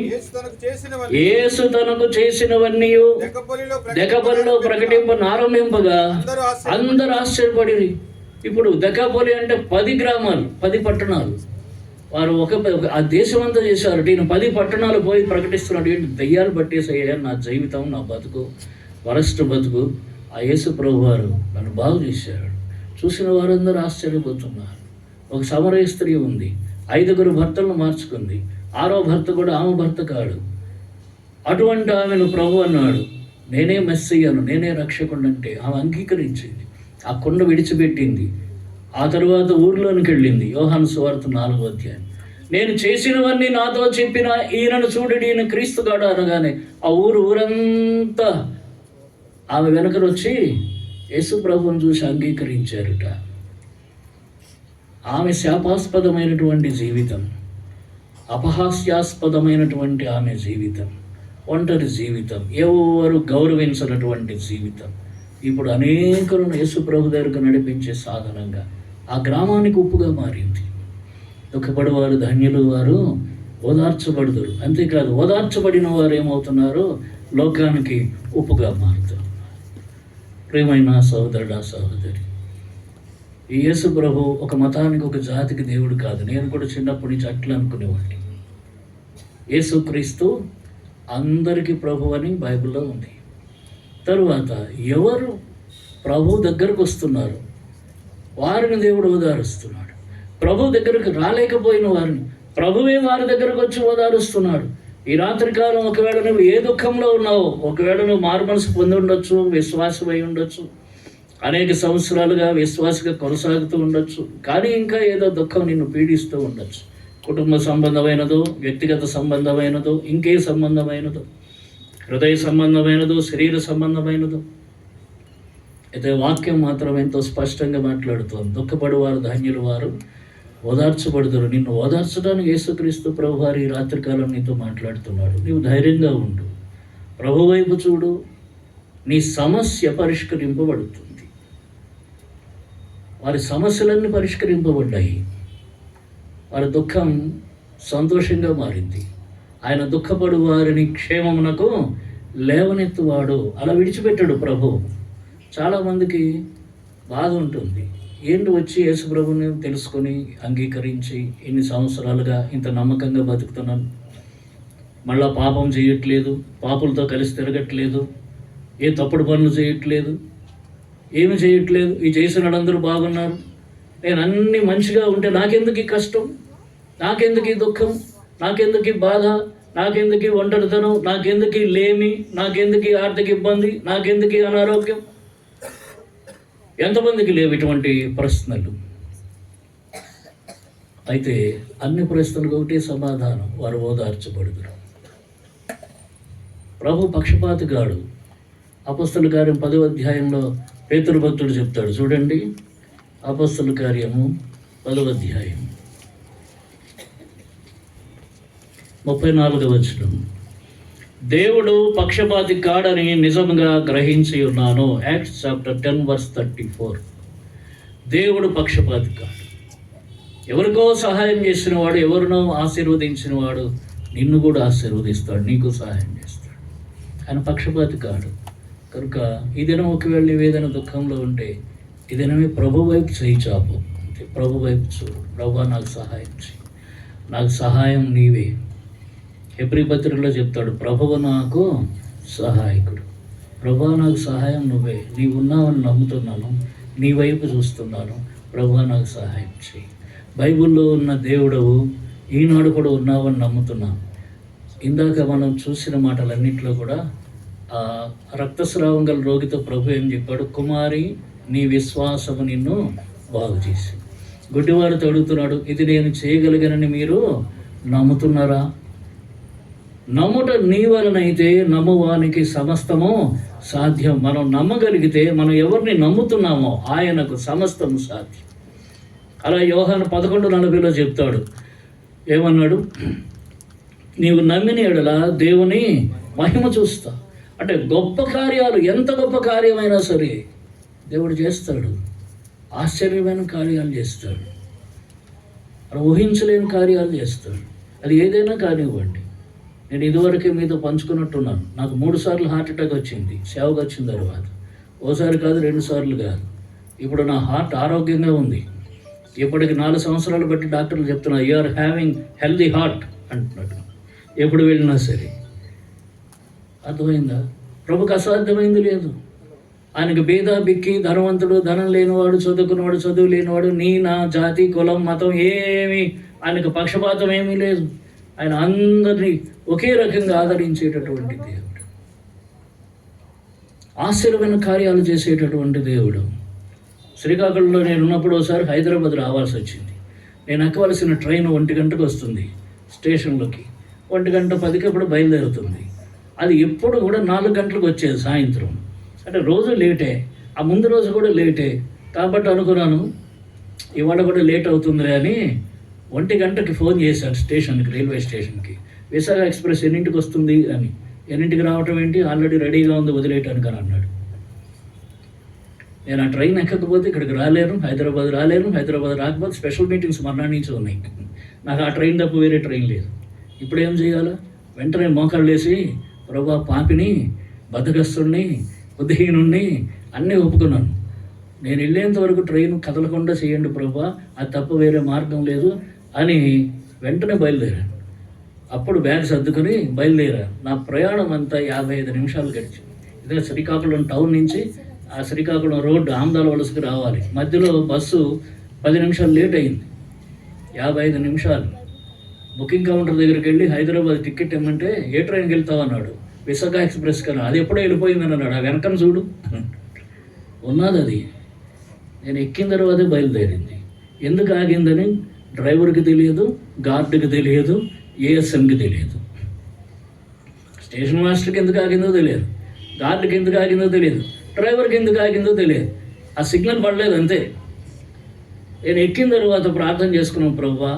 యేసు తనకు చేసినవన్నీ దెకపొలిలో ప్రకటింపనారంభింపగా అందరూ ఆశ్చర్యపడి. ఇప్పుడు దెకాపోలి అంటే 10 గ్రామాలు, 10 పట్టణాలు. వారు ఆ దేశం అంతా చేశారు. నేను 10 పట్టణాలు పోయి ప్రకటిస్తున్నాడు. ఏంటి, దయ్యాలు పట్టేసయ్యా నా జీవితం, నా బతుకు, వరస్ట్ బతుకు. ఆ యేసు ప్రభు వారు నన్ను బాగు చేశాడు. చూసిన వారందరూ ఆశ్చర్యపోతున్నారు. ఒక సమరయ స్త్రీ ఉంది, 5 భర్తలను మార్చుకుంది. ఆరో భర్త కూడా ఆమె భర్త కాడు. అటువంటి ఆమెను ప్రభు అన్నాడు, నేనే మెస్సయ్యను, నేనే రక్షకుడు అంటే ఆమె అంగీకరించింది. ఆ కొండ విడిచిపెట్టింది. ఆ తరువాత ఊరిలోనికి వెళ్ళింది. యోహాను సువార్త 4వ అధ్యాయం. నేను చేసినవన్నీ నాతో చెప్పిన ఈయనను చూడడి, ఈయన క్రీస్తుగాడు అనగానే ఆ ఊరంతా ఆమె వెనకను వచ్చి యేసు ప్రభువును చూసి అంగీకరించారుట. ఆమె శాపాస్పదమైనటువంటి జీవితం, అపహాస్యాస్పదమైనటువంటి ఆమె జీవితం, ఒంటరి జీవితం, ఎవరు గౌరవించినటువంటి జీవితం ఇప్పుడు అనేకులను యేసు ప్రభు దగ్గరకు నడిపించే సాధనంగా ఆ గ్రామానికి ఉప్పుగా మారింది. దుఃఖపడేవారు ధన్యులు, వారు ఓదార్చబడుదురు. అంతేకాదు, ఓదార్చబడిన వారు ఏమవుతున్నారు? లోకానికి ఉప్పుగా మారుతారు. ప్రియమైన సహోదరుడా, సహోదరి, ఈ యేసు ప్రభు ఒక మతానికి, ఒక జాతికి దేవుడు కాదు. నేను కూడా చిన్నప్పటి నుంచి అట్లా అనుకునేవాడిని. యేసుక్రీస్తు అందరికీ ప్రభు అని బైబిల్లో ఉంది. తరువాత ఎవరు ప్రభు దగ్గరకు వస్తున్నారు వారిని దేవుడు ఓదారుస్తున్నాడు. ప్రభు దగ్గరకు రాలేకపోయిన వారిని ప్రభువే వారి దగ్గరకు వచ్చి ఓదారుస్తున్నాడు. ఈ రాత్రికాలం ఒకవేళ నువ్వు ఏ దుఃఖంలో ఉన్నావో, ఒకవేళ నువ్వు మారుమనసు పొంది ఉండొచ్చు, విశ్వాసమై ఉండొచ్చు, అనేక సంవత్సరాలుగా విశ్వాసగా కొనసాగుతూ ఉండొచ్చు, కానీ ఇంకా ఏదో దుఃఖం నిన్ను పీడిస్తూ ఉండొచ్చు. కుటుంబ సంబంధమైనదో, వ్యక్తిగత సంబంధమైనదో, ఇంకే సంబంధమైనదో, హృదయ సంబంధమైనదో, శరీర సంబంధమైనదో. అయితే వాక్యం మాత్రం ఎంతో స్పష్టంగా మాట్లాడుతోంది. దుఃఖపడేవారు ధన్యులు, వారు ఓదార్చబడుదురు. నిన్ను ఓదార్చడానికి యేసుక్రీస్తు ప్రభు వారు ఈ రాత్రికాలం నీతో మాట్లాడుతున్నాడు. నీవు ధైర్యంగా ఉండు, ప్రభు వైపు చూడు, నీ సమస్య పరిష్కరింపబడుతుంది. వారి సమస్యలన్నీ పరిష్కరింపబడ్డాయి. వారి దుఃఖం సంతోషంగా మారింది. ఆయన దుఃఖపడు వారిని క్షేమమునకు లేవనెత్తువాడు. అలా విడిచిపెట్టాడు ప్రభు. చాలామందికి బాధ ఉంటుంది. ఏంటి వచ్చి యేసు ప్రభుని తెలుసుకొని అంగీకరించి ఇన్ని సంవత్సరాలుగా ఇంత నమ్మకంగా బతుకుతున్నాను, మళ్ళా పాపం చేయట్లేదు, పాపులతో కలిసి తిరగట్లేదు, ఏ తప్పుడు పనులు చేయట్లేదు, ఏమి చేయట్లేదు, ఈ చేసిన వాళ్ళందరూ బాగున్నారు, నేను అన్నీ మంచిగా ఉంటే నాకెందుకు ఈ కష్టం, నాకెందుకు ఈ దుఃఖం, నాకెందుకు ఈ బాధ, నాకెందుకు ఈ ఒంటరితనం, నాకెందుకు ఈ లేమి, నాకెందుకు ఈ ఆర్థిక ఇబ్బంది, నాకెందుకు ఈ అనారోగ్యం? ఎంతమందికి లేవు ఇటువంటి ప్రశ్నలు? అయితే అన్ని ప్రశ్నలకు ఒకటే సమాధానం, వారు ఓదార్చబడుదురు. ప్రభు పక్షపాతి గాడు. అపొస్తలుల కార్యం 10వ అధ్యాయంలో పేతురు భక్తుడు చెప్తాడు. చూడండి, అపొస్తలుల కార్యము 10వ అధ్యాయం 34వ వచనం. దేవుడు పక్షపాతి కాడని నిజంగా గ్రహించి ఉన్నాను. Acts chapter 10:34. దేవుడు పక్షపాతి కాడు. ఎవరికో సహాయం చేసిన వాడు, ఎవరినో ఆశీర్వదించిన వాడు నిన్ను కూడా ఆశీర్వదిస్తాడు, నీకు సహాయం చేస్తాడు. ఆయన పక్షపాతి కాడు. కనుక ఈ దినం ఒకవేళ నీవేదైనా దుఃఖంలో ఉంటే ఈ దినమే ప్రభు వైపు చేయి చాపు. ప్రభు వైపు చూడు. ప్రభువా, నాకు సహాయం చేయి, నాకు సహాయం నీవే. హెబ్రీ పత్రికలో చెప్తాడు, ప్రభువు నాకు సహాయకుడు. ప్రభువా, నాకు సహాయం నువ్వే, నీవు ఉన్నావని నమ్ముతున్నాను, నీ వైపు చూస్తున్నాను, ప్రభువా నాకు సహాయం చేయి. బైబిల్లో ఉన్న దేవుడవు ఈనాడు కూడా ఉన్నావని నమ్ముతున్నాను. ఇందాక మనం చూసిన మాటలన్నింటిలో కూడా రక్తస్రావం గల రోగితో ప్రభు ఏం చెప్పాడు? కుమారి, నీ విశ్వాసము నిన్ను బాగు చేసి. గుడ్డివారితో అడుగుతున్నాడు, ఇది నేను చేయగలిగానని మీరు నమ్ముతున్నారా? నమ్ముట నీ వలనైతే నమ్మువానికి సమస్తము సాధ్యం. మనం నమ్మగలిగితే, మనం ఎవరిని నమ్ముతున్నామో ఆయనకు సమస్తము సాధ్యం. అలా యోహాను 11:40 చెప్తాడు. ఏమన్నాడు? నీవు నమ్మిన ఎడల దేవుని మహిమ చూస్తా. అంటే గొప్ప కార్యాలు, ఎంత గొప్ప కార్యమైనా సరే దేవుడు చేస్తాడు. ఆశ్చర్యమైన కార్యాలు చేస్తాడు, అలా ఊహించలేని కార్యాలు చేస్తాడు. అది ఏదైనా కానివ్వండి. నేను ఇదివరకే మీతో పంచుకున్నట్టున్నాను. నాకు 3 సార్లు హార్ట్ అటాక్ వచ్చింది సేవకు వచ్చిన తర్వాత. ఓసారి కాదు, 2 సార్లు కాదు. ఇప్పుడు నా హార్ట్ ఆరోగ్యంగా ఉంది. ఇప్పటికి 4 సంవత్సరాలు బట్టి డాక్టర్లు చెప్తున్నా, you are having healthy heart అంటున్నాడు. ఎప్పుడు వెళ్ళినా సరే. అర్థమైందా? ప్రభుకు అసాధ్యమైంది లేదు. ఆయనకు భేద బిక్కి, ధనవంతుడు, ధనం లేనివాడు, చదువుకున్నవాడు, చదువు లేనివాడు, నీ నా జాతి కులం మతం ఏమీ ఆయనకు పక్షపాతం ఏమీ లేదు. ఆయన అందరినీ ఒకే రకంగా ఆదరించేటటువంటి దేవుడు, ఆశ్చర్యమైన కార్యాలు చేసేటటువంటి దేవుడు. శ్రీకాకుళంలో నేను ఉన్నప్పుడు ఒకసారి హైదరాబాద్ రావాల్సి వచ్చింది. నేను ఎక్కవలసిన ట్రైన్ 1 గంటకు వస్తుంది స్టేషన్లోకి. 1:10కి అప్పుడు బయలుదేరుతుంది. అది ఎప్పుడు కూడా 4 గంటలకు వచ్చేది సాయంత్రం. అంటే రోజు లేటే, ఆ ముందు రోజు కూడా లేటే. కాబట్టి అనుకున్నాను ఇవాళ కూడా లేట్ అవుతుందిలే అని 1 గంటకి ఫోన్ చేశాను స్టేషన్కి, రైల్వే స్టేషన్కి. విశాఖ ఎక్స్ప్రెస్ ఎన్నింటికి వస్తుంది అని. ఎన్నింటికి రావటం ఏంటి, ఆల్రెడీ రెడీగా ఉంది వదిలేయటానికి అని అన్నాడు. నేను ఆ ట్రైన్ ఎక్కకపోతే ఇక్కడికి రాలేను, హైదరాబాద్ రాలేను. హైదరాబాద్ రాకపోతే స్పెషల్ మీటింగ్స్ మర్నాడు నుంచి ఉన్నాయి. నాకు ఆ ట్రైన్ తప్ప వేరే ట్రైన్ లేదు. ఇప్పుడు ఏం చేయాలా? వెంటనే మోకాళ్ళు వేసి ప్రభా పాపిని, బద్దకస్తుడిని, బుద్ధిహీనుణ్ణి అన్నీ ఒప్పుకున్నాను. నేను వెళ్ళేంత వరకు ట్రైన్ కదలకుండా చేయండి ప్రభా, అది తప్ప వేరే మార్గం లేదు అని వెంటనే బయలుదేరాను. అప్పుడు బ్యాగ్ సర్దుకొని బయలుదేరాను. నా ప్రయాణం అంతా 55 నిమిషాలు గడిచింది. ఇదే శ్రీకాకుళం టౌన్ నుంచి ఆ శ్రీకాకుళం రోడ్డు ఆమదాల వలసకి రావాలి. మధ్యలో బస్సు 10 నిమిషాలు లేట్ అయింది. 55 నిమిషాలు. బుకింగ్ కౌంటర్ దగ్గరికి వెళ్ళి హైదరాబాద్ టికెట్ ఇమ్మంటే ఏ ట్రైన్కి వెళ్తావు అన్నాడు. విశాఖ ఎక్స్ప్రెస్ కన్నా. అది ఎప్పుడో వెళ్ళిపోయిందని అన్నాడు. ఆ వెనకన చూడు ఉన్నది అది. నేను ఎక్కిన తర్వాతే బయలుదేరింది. ఎందుకు ఆగిందని డ్రైవర్కి తెలియదు, గార్డుకి తెలియదు, ఏఎస్ఎంకి తెలియదు, స్టేషన్ మాస్టర్కి ఎందుకు ఆగిందో తెలియదు, గార్డుకి ఎందుకు ఆగిందో తెలియదు, డ్రైవర్కి ఎందుకు ఆగిందో తెలియదు. ఆ సిగ్నల్ పడలేదు అంతే. నేను ఎక్కిన తర్వాత ప్రార్థన చేసుకున్నాం, ప్రభువా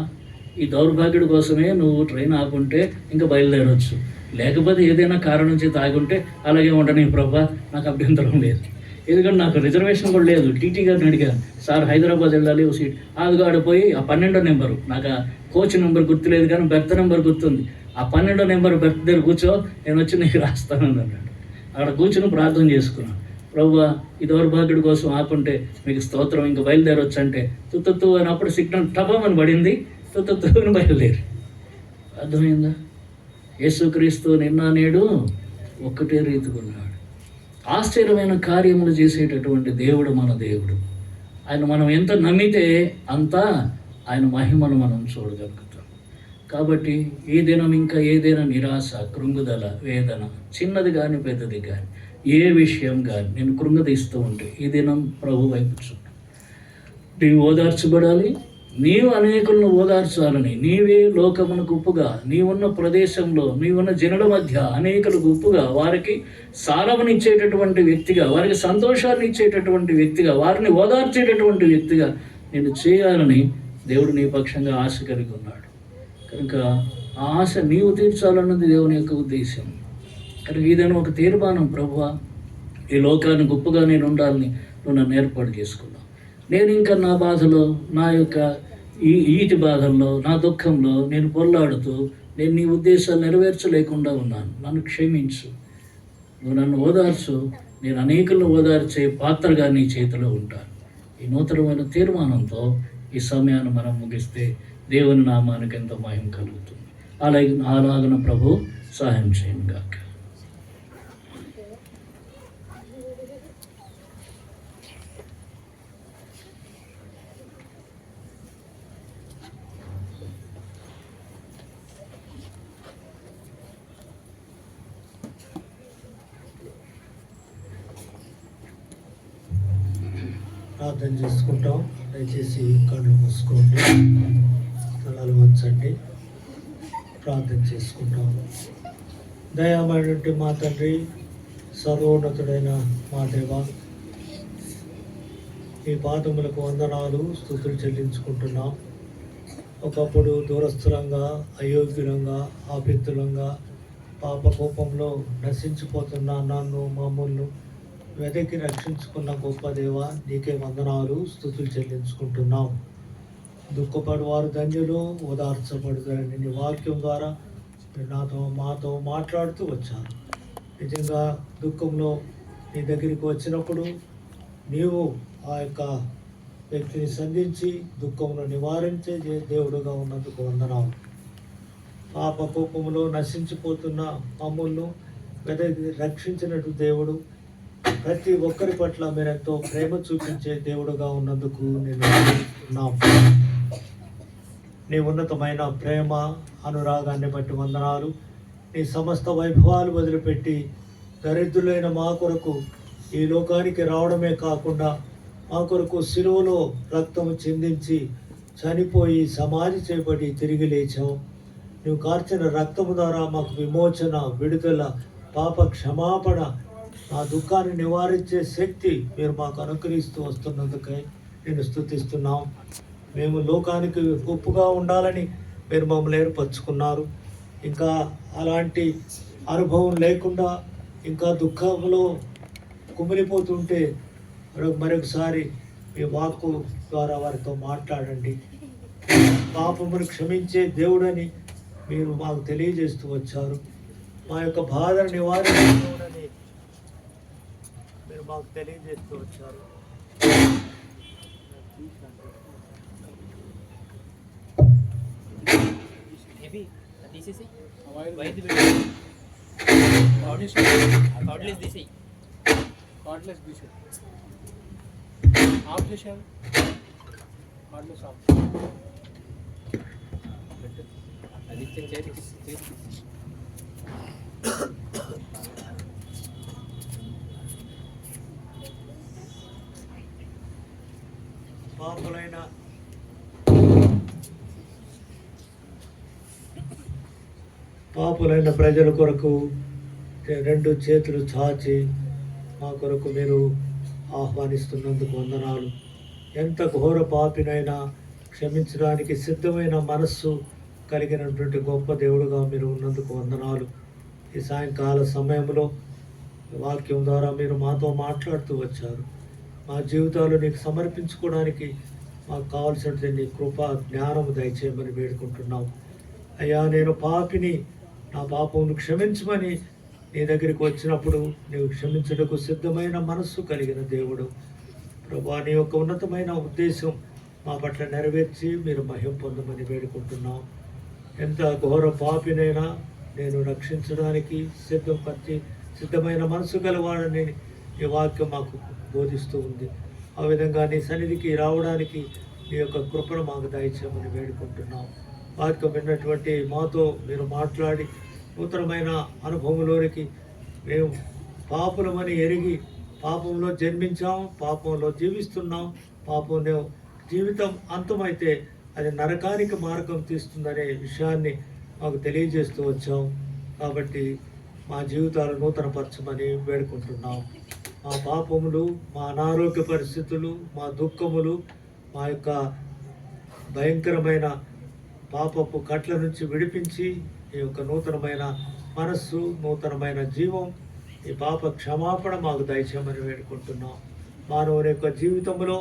ఈ దౌర్భాగ్యుడి కోసమే నువ్వు ట్రైన్ ఆకుంటే ఇంకా బయలుదేరవచ్చు, లేకపోతే ఏదైనా కారణం చేత ఆగుంటే అలాగే ఉండని ప్రభువా, నాకు అభ్యంతరం లేదు. ఎందుకంటే నాకు రిజర్వేషన్ కూడా లేదు. టీటీ గారిని అడిగాను, సార్ హైదరాబాద్ వెళ్ళాలి ఓ సీట్. ఆడిపోయి ఆ 12వ నెంబరు, నాకు ఆ కోచ్ నెంబర్ గుర్తులేదు కానీ బెర్త్ నెంబర్ గుర్తుంది. ఆ 12వ నెంబర్ బెర్త్ దగ్గర కూర్చో, నేను వచ్చి నీకు రాస్తానని అన్నాడు. అక్కడ కూర్చొని ప్రార్థన చేసుకున్నాను, ప్రభువా ఈ దౌర్భాగ్యుడి కోసం ఆకుంటే మీకు స్తోత్రం, ఇంకా బయలుదేరవచ్చు అంటే తుత్తు అని అప్పుడు సిగ్నల్ టపమని పడింది, తుత్తు అని బయలుదేరి. అర్థమైందా? యేసుక్రీస్తు నిన్న నేడు ఒక్కటే రీతికున్నాడు. ఆశ్చర్యమైన కార్యములు చేసేటటువంటి దేవుడు మన దేవుడు. ఆయన మనం ఎంత నమ్మితే అంత ఆయన మహిమను మనం చూడగలుగుతాం. కాబట్టి ఈ దినం ఇంకా ఏదైనా నిరాశ, కృంగుదల, వేదన, చిన్నది కానీ పెద్దది కానీ ఏ విషయం కానీ నేను కృంగదీస్తూ ఉంటే ఈ దినం ప్రభు వైపు చూడు. నీవు ఓదార్చబడాలి, నీవు అనేకులను ఓదార్చాలని, నీవే లోకమునకు ఉప్పుగా, నీవున్న ప్రదేశంలో నీవున్న జనుల మధ్య అనేకులకు ఉప్పుగా, వారికి సారవనిచ్చేటటువంటి వ్యక్తిగా, వారికి సంతోషాన్ని ఇచ్చేటటువంటి వ్యక్తిగా, వారిని ఓదార్చేటటువంటి వ్యక్తిగా నేను చేయాలని దేవుడు నీ పక్షంగా ఆశ కలిగి ఉన్నాడు. కనుక ఆ ఆశ నీవు తీర్చాలన్నది దేవుని యొక్క ఉద్దేశం. కనుక ఇదని ఒక తీర్మానం, ప్రభువా ఈ లోకాన్ని గొప్పగా నేను ఉండాలని నువ్వు నన్ను ఏర్పాటు చేసుకున్నావు. నేను ఇంకా నా బాధలో, నా యొక్క ఈటి బాధల్లో, నా దుఃఖంలో నేను పొల్లాడుతూ నేను నీ ఉద్దేశాలు నెరవేర్చలేకుండా ఉన్నాను. నన్ను క్షమించు, నువ్వు నన్ను ఓదార్చు, నేను అనేకులను ఓదార్చే పాత్రగా నీ చేతిలో ఉంటాను. ఈ నూతనమైన తీర్మానంతో ఈ సమయాన్ని మనం ముగిస్తే దేవుని నామానికి ఎంతో మహిమ కలుగుతుంది. అలాగన ప్రభు సహాయం చేయను గాక. ప్రార్థన చేసుకుంటాం. దయచేసి కళ్ళు మూసుకోండి, తలలు వంచండి, ప్రార్థన చేసుకుంటాం. దయామైనటువంటి మా తండ్రి, సర్వోన్నతుడైన మా దేవా, ఈ పాదములకు వందనాలు, స్తుతులు చెల్లించుకుంటున్నాం. ఒకప్పుడు దూరస్థులంగా, అయోగ్యులంగా, ఆపిత్తులంగా, పాపకోపంలో నశించిపోతున్న నన్ను, మమ్మల్ని వెదకి రక్షించుకున్న గొప్ప దేవ, నీకే వందనాలు, స్తుతులు చెల్లించుకుంటున్నాం. దుఃఖపడు వారు ధన్యులు, ఓదార్చబడుతారని నీ వాక్యం ద్వారా మాతో మాట్లాడుతూ వచ్చారు. నిజంగా దుఃఖంలో నీ దగ్గరికి వచ్చినప్పుడు నీవు ఆ యొక్క వ్యక్తిని సంధించి దుఃఖంలో నివారించే దేవుడుగా ఉన్నందుకు వందనాలు. పాప కోపంలో నశించిపోతున్న మమ్మల్ని వెదకి రక్షించినట్టు దేవుడు, ప్రతి ఒక్కరి పట్ల మీరు ఎంతో ప్రేమ చూపించే దేవుడుగా ఉన్నందుకు నేను నీ ఉన్నతమైన ప్రేమ అనురాగాన్ని బట్టి వందనాలు. నీ సమస్త వైభవాలు వదిలిపెట్టి దరిద్రులైన మా కొరకు ఈ లోకానికి రావడమే కాకుండా మా కొరకు సిలువలో రక్తము చిందించి చనిపోయి సమాధి చేయబడి తిరిగి లేచావు. నువ్వు కార్చిన రక్తము ద్వారా మాకు విమోచన, విడుదల, పాప క్షమాపణ, ఆ దుఃఖాన్ని నివారించే శక్తి మీరు మాకు అనుగ్రహిస్తూ వస్తున్నందుకై నేను స్తుతిస్తున్నాం. మేము లోకానికి ఉప్పుగా ఉండాలని మీరు మమ్మల్ని ఏర్పరచుకున్నారు. ఇంకా అలాంటి అనుభవం లేకుండా ఇంకా దుఃఖంలో కుమిలిపోతుంటే మరొకసారి మీ వాక్కు ద్వారా వారితో మాట్లాడండి. పాపమును క్షమించే దేవుడని మీరు మాకు తెలియజేస్తూ వచ్చారు. మా యొక్క బాధను నివారించే దేవుడని మీరు మాకు తెలియజేస్తూ వచ్చారు. పాపులైన ప్రజల కొరకు రెండు చేతులు చాచి మా కొరకు మీరు ఆహ్వానిస్తున్నందుకు వందనాలు. ఎంత ఘోర పాపినైనా క్షమించడానికి సిద్ధమైన మనస్సు కలిగినటువంటి గొప్ప దేవుడుగా మీరు ఉన్నందుకు వందనాలు. ఈ సాయంకాల సమయంలో వాక్యం ద్వారా మీరు మాతో మాట్లాడుతూ వచ్చారు. మా జీవితాలు నీకు సమర్పించుకోవడానికి మాకు కావాల్సినటువంటి నీ కృప జ్ఞానము దయచేయమని వేడుకుంటున్నాం. అయ్యా, నేను పాపిని, నా పాపమును క్షమించమని నీ దగ్గరికి వచ్చినప్పుడు నీవు క్షమించుటకు సిద్ధమైన మనస్సు కలిగిన దేవుడు. ప్రభా, నీ యొక్క ఉన్నతమైన ఉద్దేశం మా పట్ల నెరవేర్చి మీరు మహిమ పొందమని వేడుకుంటున్నాం. ఎంత ఘోర పాపినైనా నేను రక్షించడానికి సిద్ధమైన మనసు గలవాడని ఈ వాక్యం మాకు బోధిస్తూ ఉంది. ఆ విధంగా నీ సన్నిధికి రావడానికి నీ యొక్క కృపను మాకు దయచేయమని వేడుకుంటున్నాం. వాక్యం విన్నటువంటి మాతో మీరు మాట్లాడి నూతనమైన అనుభవంలోనికి మేము పాపులమని ఎరిగి పాపంలో జన్మించాం, పాపంలో జీవిస్తున్నాం, పాపంలో జీవితం అంతమైతే అది నరకానికి మార్గం తీస్తుందనే విషయాన్ని మాకు తెలియజేస్తూ వచ్చాం. కాబట్టి మా జీవితాలు నూతనపరచమని వేడుకుంటున్నాం. మా పాపములు, మా అనారోగ్య పరిస్థితులు, మా దుఃఖములు, మా యొక్క భయంకరమైన పాపపు కట్ల నుంచి విడిపించి ఈ యొక్క నూతనమైన మనస్సు, నూతనమైన జీవం, ఈ పాప క్షమాపణ మాకు దయచేయమని వేడుకుంటున్నాం. మానవుని యొక్క జీవితంలో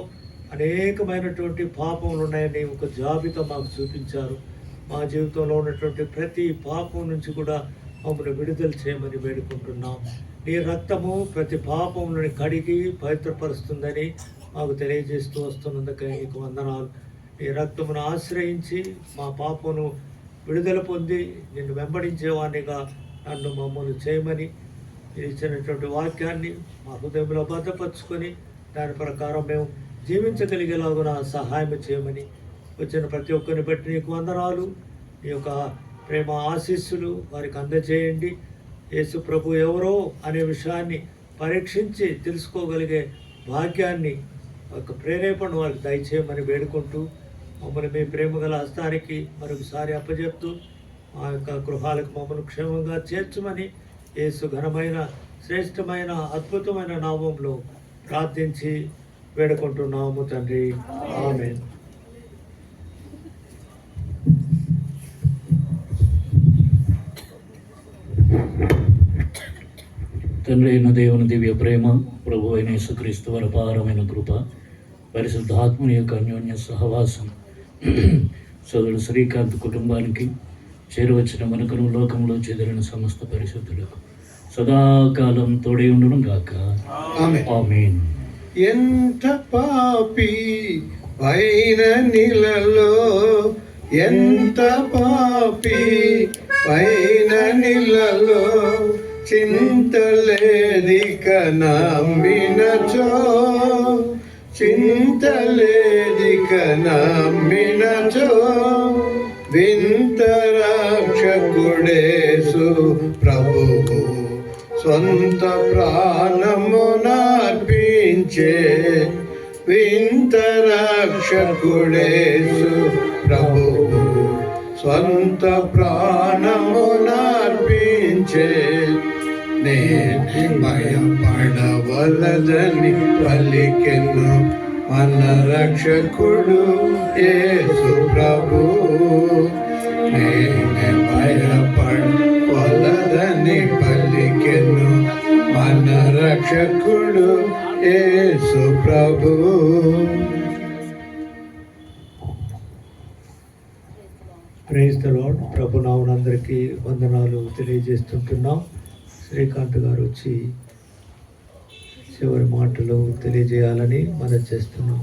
అనేకమైనటువంటి పాపములు ఉన్నాయని ఒక జాబితా మాకు చూపించారు. మా జీవితంలో ఉన్నటువంటి ప్రతి పాపం నుంచి కూడా మమ్మల్ని విడుదల చేయమని వేడుకుంటున్నాం. నీ రక్తము ప్రతి పాపములను కడిగి పవిత్రపరుస్తుందని మాకు తెలియజేస్తూ వస్తున్నందుకే నీకు వందనాలు. నీ రక్తమును ఆశ్రయించి మా పాపమును విడుదల పొంది నిన్ను వెంబడించేవాడినిగా నన్ను మమ్మల్ని చేయమని ఇచ్చినటువంటి వాక్యాన్ని మా హృదయంలో భద్రపరుచుకొని దాని ప్రకారం మేము జీవించగలిగేలాగా సహాయం చేయమని వచ్చిన ప్రతి ఒక్కరిని బట్టి నీకు వందనాలు. నీ యొక్క ప్రేమ ఆశీస్సులు వారికి అందజేయండి. యేసు ప్రభు ఎవరో అనే విషయాన్ని పరీక్షించి తెలుసుకోగలిగే భాగ్యాన్ని ఒక ప్రేరేపణ వారికి దయచేయమని వేడుకుంటూ మమ్మల్ని మీ ప్రేమగల హస్తానికి మరొకసారి అప్పచెప్తూ మా యొక్క గృహాలకు మమ్మల్ని క్షేమంగా చేర్చమని యేసు ఘనమైన శ్రేష్టమైన అద్భుతమైన నామంలో ప్రార్థించి వేడుకుంటున్నాము తండ్రి. ఆమేన్. తండ్రి అయిన దేవుని దివ్య ప్రేమ, ప్రభు అయిన యేసుక్రీస్తు వారి అపారమైన కృప, పరిశుద్ధాత్మని యొక్క అన్యోన్య సహవాసం సోదరుడు శ్రీకాంత్ కుటుంబానికి, చేరువచ్చిన మనకును లోకంలో చెదిరిన సమస్త పరిశుద్ధులకు సదాకాలం తోడై ఉండడం గాక. ఆమేన్. ఎంత పాపి పైన నీళ్ళలో, ఎంత పాపి పైన నీళ్ళలో, చింతలేదిక నమ్మినచో, చింతలేదిక నమ్మినచో వింత రక్షకుడేసు ప్రభువు సొంత ప్రాణమునర్పించే వింత రక్షకుడేసు ప్రభువు సొంత ప్రాణమునర్పించే నేనే భయపడవలదని పలికెను మన రక్షకుడు యేసు ప్రభు. నేనే భయపడవలదని పలికెను మన రక్షకుడు యేసు ప్రభు. Praise the lord. ప్రభు నామమునందరికీ వందనాలు తెలియజేస్తుంటున్నాం. శ్రీకాంత్ గారు వచ్చి చివరి మాటలు తెలియజేయాలని మనం చేస్తున్నాం.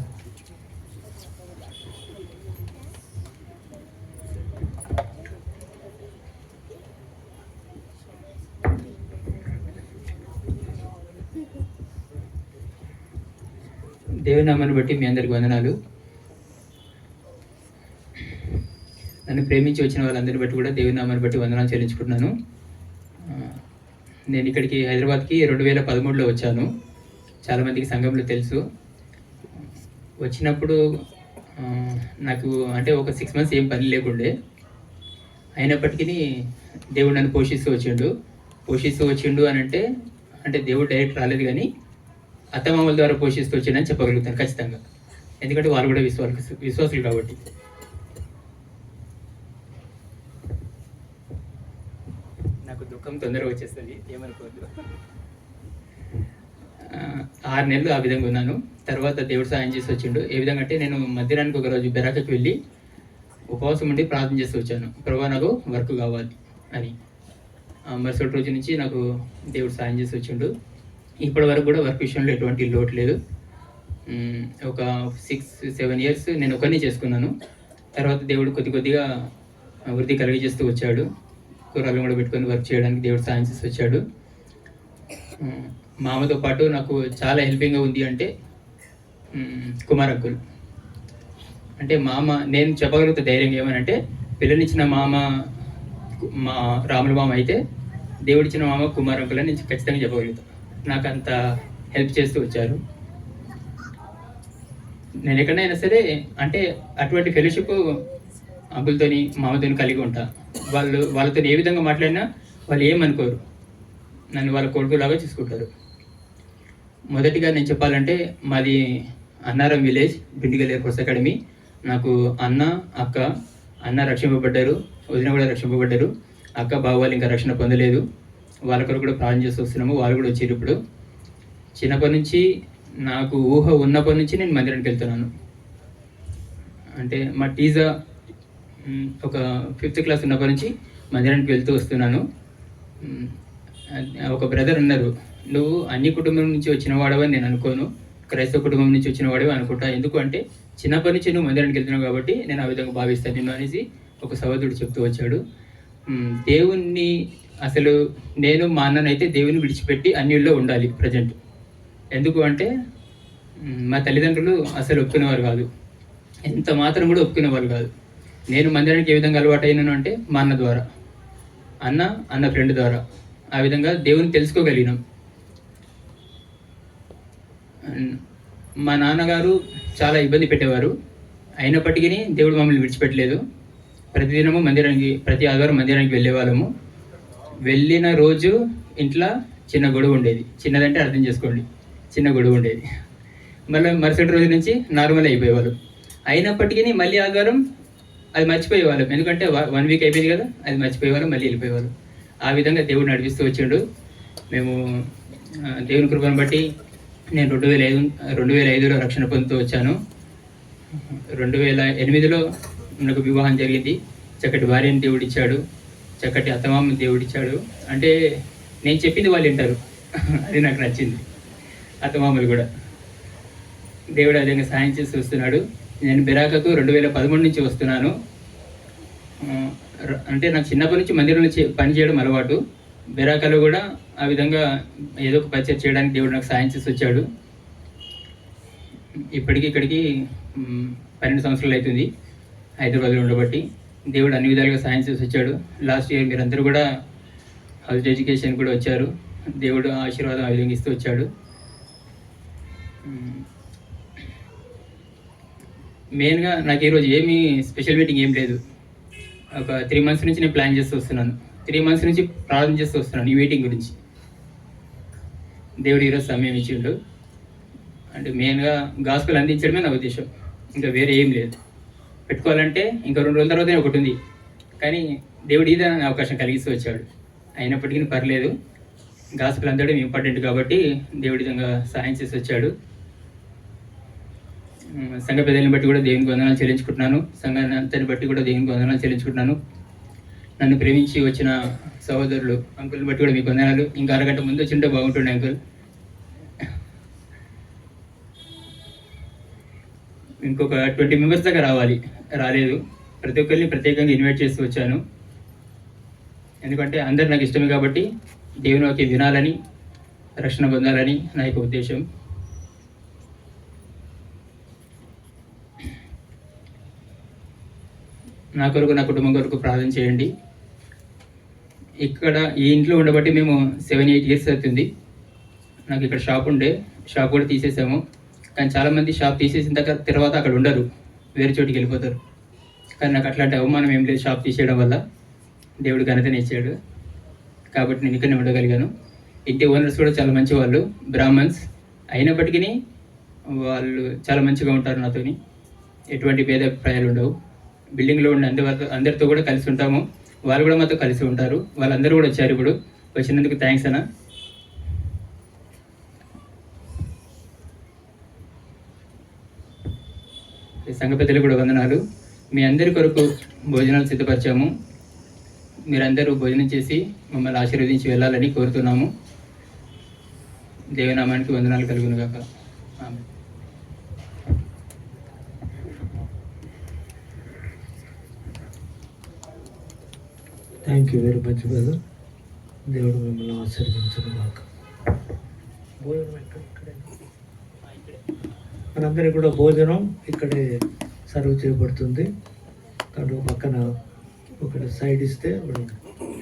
దేవుని నామాన్ని బట్టి మీ అందరికి వందనాలు. నన్ను ప్రేమించి వచ్చిన వాళ్ళందరిని బట్టి కూడా దేవుని నామాన్ని బట్టి వందనాలు చెల్లించుకుంటున్నాను. నేను ఇక్కడికి హైదరాబాద్కి 2013లో వచ్చాను. చాలామందికి సంఘంలో తెలుసు. వచ్చినప్పుడు నాకు అంటే ఒక 6 months ఏం పని లేకుండే. అయినప్పటికీ దేవుడు నన్ను పోషిస్తూ వచ్చిండు అని అంటే దేవుడు డైరెక్ట్ రాలేదు, కానీ అత్తమామల ద్వారా పోషిస్తూ వచ్చిండని చెప్పగలుగుతాను ఖచ్చితంగా. ఎందుకంటే వాళ్ళు కూడా విశ్వాసులు కాబట్టి. నాకు దుఃఖం తొందరగా వచ్చేస్తుంది, ఏమనుకోవద్దు. 6 నెలలు ఆ విధంగా ఉన్నాను. తర్వాత దేవుడు సాయం చేసి వచ్చిండు. ఏ విధంగా అంటే నేను మధ్యాహ్నానికి ఒకరోజు బెరాకకి వెళ్ళి ఉపవాసం ఉండి ప్రార్థన చేస్తూ వచ్చాను, ప్రభా నాకు వర్క్ కావాలి అని. మరుసటి రోజు నుంచి నాకు దేవుడు సాయం చేసి వచ్చిండు. ఇప్పటి వరకు కూడా వర్క్ విషయంలో ఎటువంటి లోటు లేదు. ఒక 6-7 years నేను ఒకరిని చేసుకున్నాను. తర్వాత దేవుడు కొద్దిగా వృద్ధి కలిగజేస్తూ వచ్చాడు. కూరలు కూడా పెట్టుకొని వర్క్ చేయడానికి దేవుడు సాయం చేసి వచ్చాడు. మామతో పాటు నాకు చాలా హెల్పింగ్గా ఉంది అంటే కుమార్ అంకుల్. అంటే మామ, నేను చెప్పగలుగుతా ధైర్యంగా ఏమనంటే, పిల్లనిచ్చిన మామ మా రాముల మామ అయితే దేవుడిచ్చిన మామ కుమార్ అంకుల్ అని నేను ఖచ్చితంగా చెప్పగలుగుతాను. నాకు అంత హెల్ప్ చేస్తూ వచ్చారు. నేను ఎక్కడైనా సరే అంటే అటువంటి ఫెలోషిప్ అంకుల్తోని మామతోని కలిగి ఉంటా. వాళ్ళతో ఏ విధంగా మాట్లాడినా వాళ్ళు ఏమనుకోరు, నన్ను వాళ్ళ కొడుకులాగా చూసుకుంటారు. మొదటిగా నేను చెప్పాలంటే మాది Annaram village, Bindigal air force academy. నాకు అన్న రక్షింపబడ్డారు, వదిన కూడా రక్షింపబడ్డారు. అక్క బావ వాళ్ళు ఇంకా రక్షణ పొందలేదు, వాళ్ళ కొరకు కూడా ప్రార్థన చేస్తూ వస్తున్నాము. వాళ్ళు కూడా వచ్చారు. ఇప్పుడు చిన్నప్పటి నుంచి నాకు ఊహ ఉన్నప్పటి నుంచి నేను మందిరానికి వెళ్తున్నాను. అంటే మా టీజా ఒక 5th class ఉన్నప్పటి నుంచి మందిరానికి వెళ్తూ వస్తున్నాను. ఒక బ్రదర్ అన్నారు, నువ్వు అన్ని కుటుంబం నుంచి వచ్చిన వాడవని నేను అనుకోను, క్రైస్తవ కుటుంబం నుంచి వచ్చిన వాడవి అనుకుంటా. ఎందుకు అంటే చిన్నప్పటి నుంచి నువ్వు మందిరానికి వెళ్తున్నావు కాబట్టి నేను ఆ విధంగా భావిస్తాను నిన్ను అనేసి ఒక సహోదరుడు చెప్తూ వచ్చాడు. దేవుణ్ణి అసలు నేను మా అన్ననైతే దేవుని విడిచిపెట్టి అన్యుల్లో ఉండాలి ప్రజెంట్. ఎందుకు అంటే మా తల్లిదండ్రులు అసలు ఒప్పుకునేవారు కాదు, ఎంత మాత్రం కూడా ఒప్పుకునేవారు కాదు. నేను మందిరానికి ఏ విధంగా అలవాటు అయినాను అంటే మా అన్న ద్వారా, అన్న ఫ్రెండ్ ద్వారా ఆ విధంగా దేవుని తెలుసుకోగలిగినాం. మా నాన్నగారు చాలా ఇబ్బంది పెట్టేవారు, అయినప్పటికీ దేవుడు మమ్మల్ని విడిచిపెట్టలేదు. ప్రతిదినము ప్రతి ఆదివారం మందిరానికి వెళ్ళేవాళ్ళము. వెళ్ళిన రోజు ఇంట్లో చిన్న గొడవ ఉండేది. చిన్నదంటే అర్థం చేసుకోండి, చిన్న గొడవ ఉండేది. మళ్ళీ మరుసటి రోజు నుంచి నార్మల్ అయిపోయేవాళ్ళు. అయినప్పటికీ మళ్ళీ ఆదివారం అది మర్చిపోయేవాళ్ళం, ఎందుకంటే 1 week అయిపోయింది కదా, అది మర్చిపోయేవాళ్ళం, మళ్ళీ వెళ్ళిపోయేవాళ్ళం. ఆ విధంగా దేవుడు నడిపిస్తూ వచ్చిండు. మేము దేవుని కృపను బట్టి నేను 2005లో రక్షణ పొందుతూ వచ్చాను. 2008లో నాకు వివాహం జరిగింది. చక్కటి భార్యని దేవుడిచ్చాడు, చక్కటి అత్తమామని దేవుడిచ్చాడు. అంటే నేను చెప్పింది వాళ్ళు వింటారు, అది నాకు నచ్చింది. అత్తమామలు కూడా దేవుడు ఆ విధంగా సాయం చేసి వస్తున్నాడు. నేను బెరాకకు 2013 నుంచి వస్తున్నాను. అంటే నాకు చిన్నప్పటి నుంచి మందిరంలో పని చేయడం అలవాటు. బెరాకలో కూడా ఆ విధంగా ఏదో ఒక పరిచయం చేయడానికి దేవుడు నాకు సాయం చేసి వచ్చాడు. ఇప్పటికీ ఇక్కడికి 12 సంవత్సరాలు అవుతుంది హైదరాబాద్లో ఉండబట్టి. దేవుడు అన్ని విధాలుగా సాయం చేసి వచ్చాడు. లాస్ట్ ఇయర్ మీరందరూ కూడా హౌస్ ఎడ్యుకేషన్ కూడా వచ్చారు. దేవుడు ఆశీర్వాదం ఆ విధంగా ఇస్తూ వచ్చాడు. మెయిన్గా నాకు ఈరోజు ఏమీ స్పెషల్ మీటింగ్ ఏం లేదు. ఒక 3 months నుంచి నేను ప్లాన్ చేస్తూ వస్తున్నాను. 3 months నుంచి ప్రార్థన చేస్తూ వస్తున్నాను ఈ మీటింగ్ గురించి. దేవుడు ఈరోజు సమయం ఇచ్చిండు. అంటే మెయిన్గా గాస్పెల్ అందించడమే నా ఉద్దేశం, ఇంకా వేరే ఏం లేదు. పెట్టుకోవాలంటే ఇంకా 2 రోజుల తర్వాతనే ఒకటి ఉంది, కానీ దేవుడు ఇదే అవకాశం కలిగిస్తూ వచ్చాడు. అయినప్పటికీ పర్లేదు, గాస్పెల్ అందడం ఇంపార్టెంట్ కాబట్టి దేవుడి విధంగా సహాయం చేసి వచ్చాడు. సంఘ పెద్దల్ని బట్టి కూడా దేవునికి వందనాలు చెల్లించుకుంటున్నాను. సంఘాన్ని అంతని బట్టి కూడా దేవునికి వందనాలు చెల్లించుకుంటున్నాను. నన్ను ప్రేమించి వచ్చిన సహోదరులు అంకుల్ని బట్టి కూడా మీకు వందనాలు. ఇంకా అరగంట ముందు వచ్చింటే బాగుంటుండే అంకుల్. ఇంకొక 20 members దాకా రాలేదు. ప్రతి ఒక్కరిని ప్రత్యేకంగా ఇన్వైట్ చేస్తూ వచ్చాను. ఎందుకంటే అందరు నాకు ఇష్టమే కాబట్టి దేవుని వాక్యం వినాలని, రక్షణ పొందాలని నా యొక్క ఉద్దేశం. నా కొరకు, నా కుటుంబం కొరకు ప్రార్థన చేయండి. ఇక్కడ ఈ ఇంట్లో ఉండబట్టి మేము 7-8 years అవుతుంది. నాకు ఇక్కడ షాప్ ఉండే, షాప్ కూడా తీసేసాము. కానీ చాలామంది షాప్ తీసేసిన తర్వాత అక్కడ ఉండరు, వేరే చోటికి వెళ్ళిపోతారు. కానీ నాకు అట్లాంటి అవమానం ఏం లేదు. షాప్ తీసేయడం వల్ల దేవుడు ఘనతని ఇచ్చాడు కాబట్టి నేను ఇక్కడనే ఉండగలిగాను. ఇంటి ఓనర్స్ కూడా చాలా మంచి వాళ్ళు, బ్రాహ్మణ్స్. అయినప్పటికీ వాళ్ళు చాలా మంచిగా ఉంటారు నాతోని. ఎటువంటి భేదాభిప్రాయాలు ఉండవు. బిల్డింగ్లో ఉండే అందరితో కూడా కలిసి ఉంటాము. వాళ్ళు కూడా మాతో కలిసి ఉంటారు. వాళ్ళందరూ కూడా వచ్చారు. ఇప్పుడు వచ్చినందుకు థ్యాంక్స్ అన్న. సంఘ పెద్దలకు కూడా వందనాలు. మీ అందరి కొరకు భోజనాలు సిద్ధపరిచాము. మీరందరూ భోజనం చేసి మమ్మల్ని ఆశీర్వదించి వెళ్ళాలని కోరుతున్నాము. దేవనామానికి వందనాలు కలుగును గాక. ఆమేన్. Thank you very much brother. దేవుడు మిమ్మల్ని ఆశీర్వదించను గాక. భోజనం ఇక్కడే మనందరికీ కూడా భోజనం ఇక్కడే సర్వ్ చేయబడుతుంది. కాబట్టి పక్కన ఒకటి సైడ్ ఇస్తే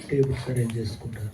టేబుల్స్ అరేంజ్ చేసుకుంటారు.